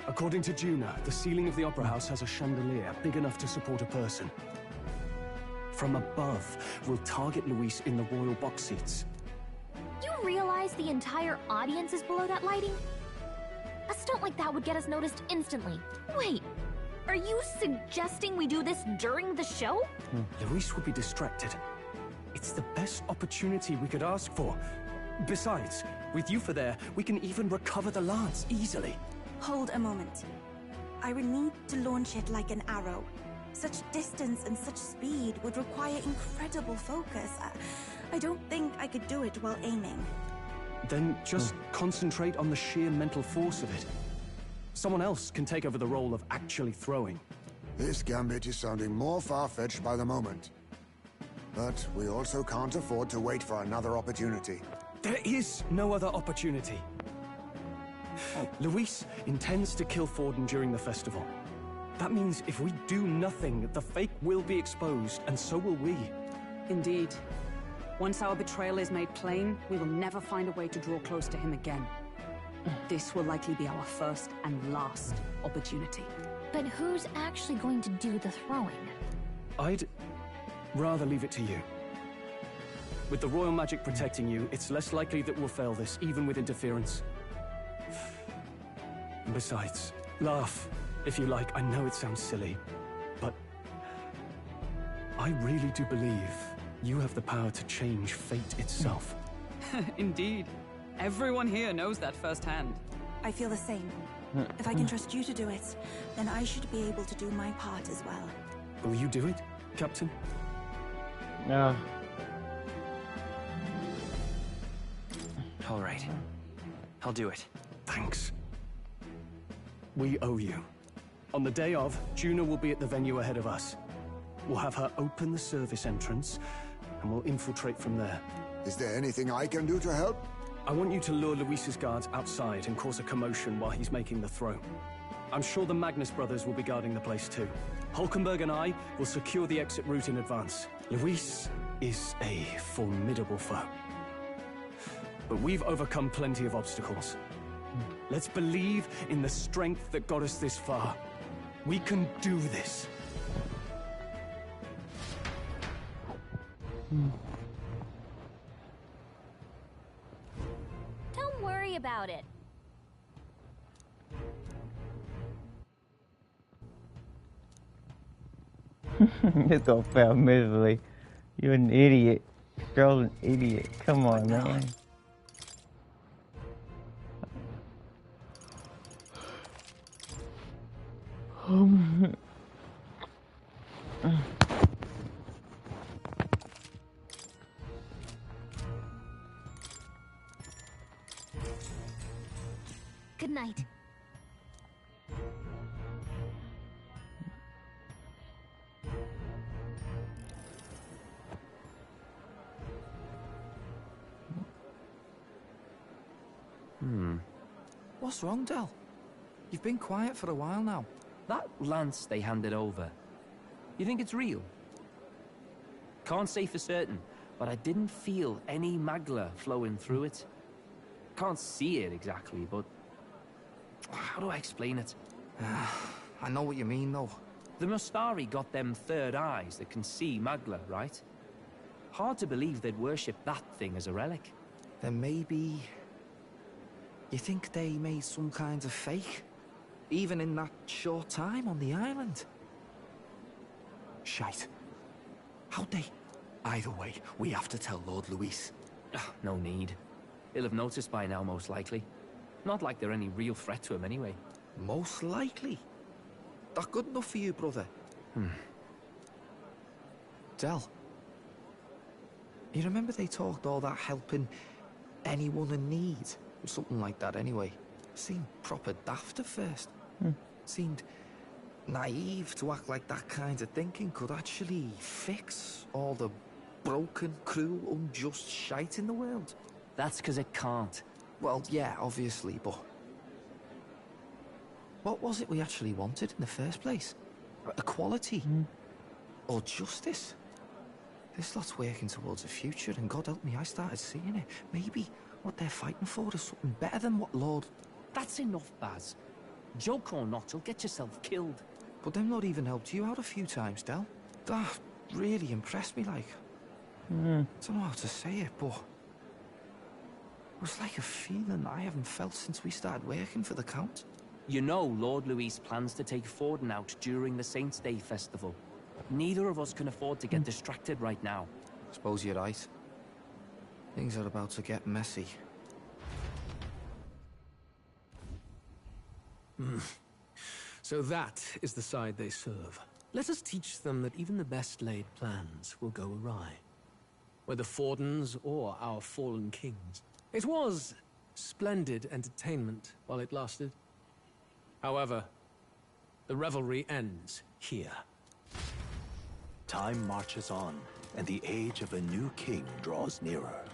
According to Juna, the ceiling of the Opera House has a chandelier big enough to support a person. From above, we'll target Luis in the royal box seats. You realize the entire audience is below that lighting? A stunt like that would get us noticed instantly. Wait, are you suggesting we do this during the show? Luis would be distracted. It's the best opportunity we could ask for. Besides, with Yufa there, we can even recover the lance easily. Hold a moment. I would need to launch it like an arrow. Such distance and such speed would require incredible focus. I don't think I could do it while aiming. Then just concentrate on the sheer mental force of it. Someone else can take over the role of actually throwing. This gambit is sounding more far-fetched by the moment. But we also can't afford to wait for another opportunity. There is no other opportunity. Luis intends to kill Forden during the festival. That means if we do nothing, the fake will be exposed, and so will we. Indeed. Once our betrayal is made plain, we will never find a way to draw close to him again. This will likely be our first and last opportunity. But who's actually going to do the throwing? I'd rather leave it to you. With the royal magic protecting you, it's less likely that we'll fail this, even with interference. And besides, laugh. if you like. I know it sounds silly, but I really do believe you have the power to change fate itself. Indeed. Everyone here knows that firsthand. I feel the same. If I can trust you to do it, then I should be able to do my part as well. Will you do it, Captain? No. All right. I'll do it. Thanks. We owe you. On the day of, Juna will be at the venue ahead of us. We'll have her open the service entrance, and we'll infiltrate from there. Is there anything I can do to help? I want you to lure Luis's guards outside and cause a commotion while he's making the throw. I'm sure the Magnus brothers will be guarding the place too. Hulkenberg and I will secure the exit route in advance. Luis is a formidable foe. But we've overcome plenty of obstacles. Let's believe in the strength that got us this far. We can do this. Don't worry about it. This gonna fail miserably. You're an idiot. Girl's an idiot. Come on, man. Good night. What's wrong, Del? You've been quiet for a while now. That lance they handed over, you think it's real? Can't say for certain, but I didn't feel any magla flowing through it. Can't see it exactly, but how do I explain it? I know what you mean, though. The Mustari got them third eyes that can see magla, right? Hard to believe they'd worship that thing as a relic. Then maybe... You think they made some kind of fake? Even in that short time on the island? Shite. How'd they? Either way, we have to tell Lord Luis. No need. He'll have noticed by now, most likely. Not like they're any real threat to him anyway. Most likely? That good enough for you, brother? Del. You remember they talked all that helping anyone in need? Something like that anyway. Seemed proper daft at first. Seemed naive to act like that kind of thinking could actually fix all the broken, cruel, unjust shite in the world. That's because it can't. Well, yeah, obviously, but... What was it we actually wanted in the first place? Equality? Or justice? This lot's working towards a future, and God help me, I started seeing it. Maybe what they're fighting for is something better than what Lord... That's enough, Baz. Joke or not, you'll get yourself killed. But them not even helped you out a few times, Del. That really impressed me, like. I don't know how to say it, but... It was like a feeling I haven't felt since we started working for the Count. You know Lord Luis plans to take Forden out during the Saints' Day festival. Neither of us can afford to get distracted right now. Suppose you're right. Things are about to get messy. So that is the side they serve. Let us teach them that even the best laid plans will go awry. Whether Forden's or our fallen kings. It was splendid entertainment while it lasted. However, the revelry ends here. Time marches on, and the age of a new king draws nearer.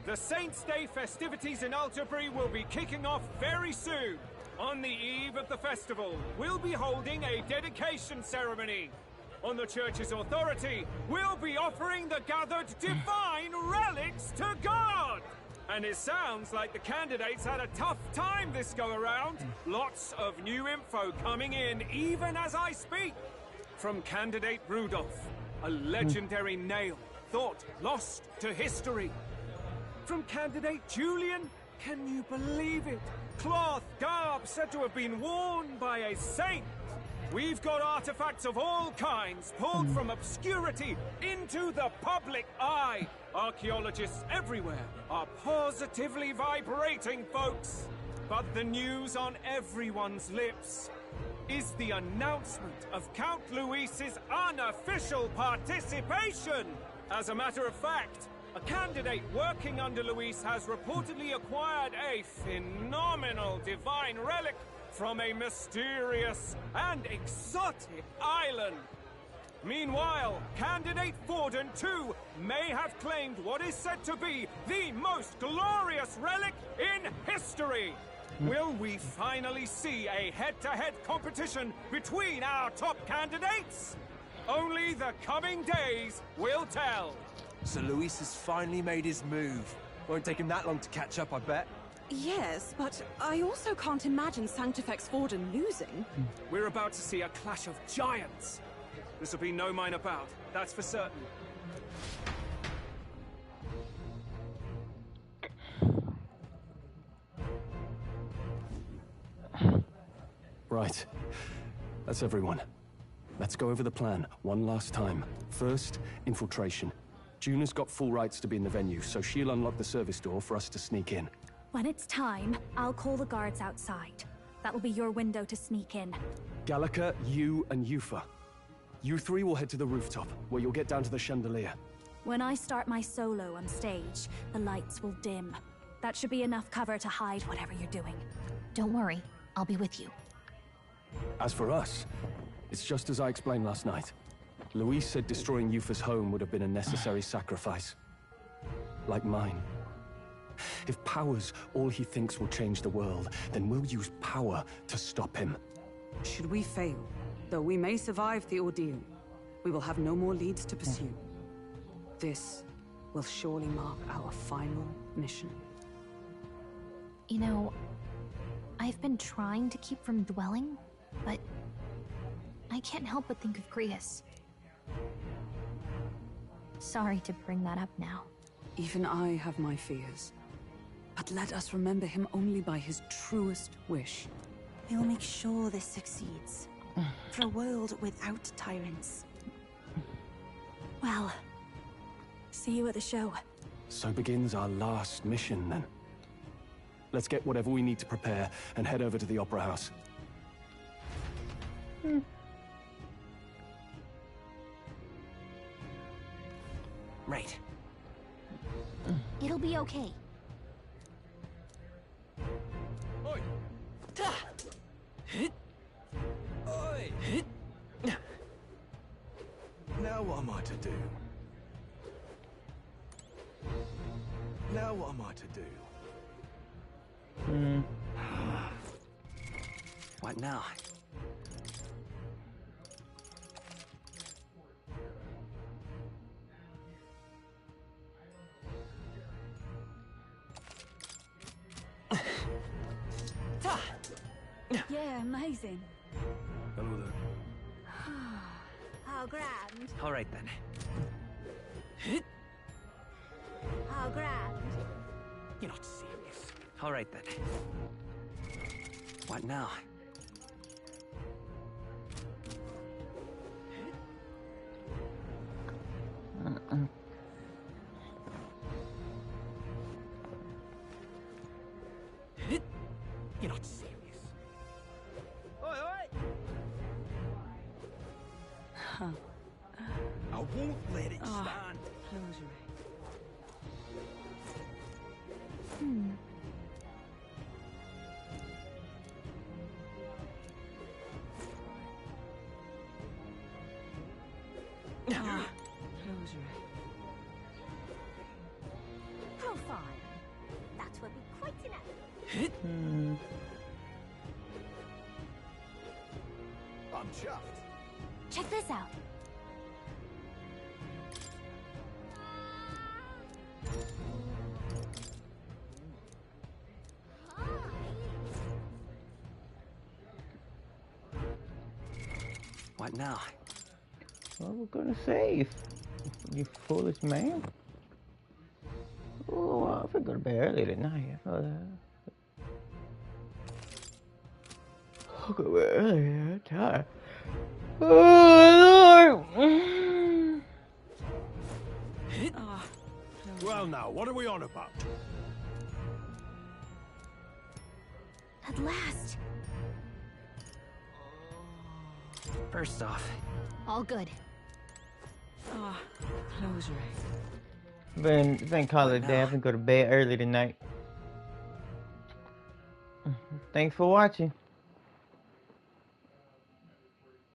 The Saints' Day festivities in Altabury will be kicking off very soon. On the eve of the festival, we'll be holding a dedication ceremony. On the church's authority, we'll be offering the gathered divine relics to God! And it sounds like the candidates had a tough time this go-around. Lots of new info coming in, even as I speak. From candidate Rudolph, A legendary nail, thought lost to history. From candidate Julian, can you believe it? Cloth garb said to have been worn by a saint. We've got artifacts of all kinds pulled from obscurity into the public eye. Archaeologists everywhere are positively vibrating, folks. But the news on everyone's lips is the announcement of Count Luis's unofficial participation. As a matter of fact, a candidate working under Luis has reportedly acquired a phenomenal divine relic from a mysterious and exotic island. Meanwhile, candidate Forden, too, may have claimed what is said to be the most glorious relic in history. Will we finally see a head-to-head competition between our top candidates? Only the coming days will tell. So Luis has finally made his move. Won't take him that long to catch up, I bet. Yes, but I also can't imagine Sanctifex Forden losing. We're about to see a clash of giants. This will be no minor bout, that's for certain. Right. That's everyone. Let's go over the plan one last time. First, infiltration. Juna's got full rights to be in the venue, so she'll unlock the service door for us to sneak in. When it's time, I'll call the guards outside. That'll be your window to sneak in. Gallica, you, and Yufa. You three will head to the rooftop, where you'll get down to the chandelier. When I start my solo on stage, the lights will dim. That should be enough cover to hide whatever you're doing. Don't worry, I'll be with you. As for us, it's just as I explained last night. Luis said destroying Yufa's home would have been a necessary sacrifice. Like mine. If power's all he thinks will change the world, then we'll use power to stop him. Should we fail, though we may survive the ordeal, we will have no more leads to pursue. This will surely mark our final mission. You know, I've been trying to keep from dwelling, but I can't help but think of Grius. Sorry to bring that up now. Even I have my fears. But let us remember him only by his truest wish. We'll make sure this succeeds. For a world without tyrants. Well, see you at the show. So begins our last mission, then. Let's get whatever we need to prepare and head over to the Opera House. Right. It'll be okay. Oi! Oi! Now what am I to do? Now what am I to do? What now? Yeah, amazing. Hello there. How grand. All right then. How grand. You're not serious. All right then. What now? You're not serious. Oi, oi! I won't let it stand. Close your Close your How fine. That would be quite enough. I'm chuffed. Check this out. What now? Well, we're gonna save. You foolish man. Oh, I think go to bed early tonight. I'll go to bed early. I'm tired. Oh, Lord. Well, now, what are we on about? At last. First off, All good. Closure. Then call it a day. I think go to bed early tonight. Thanks for watching.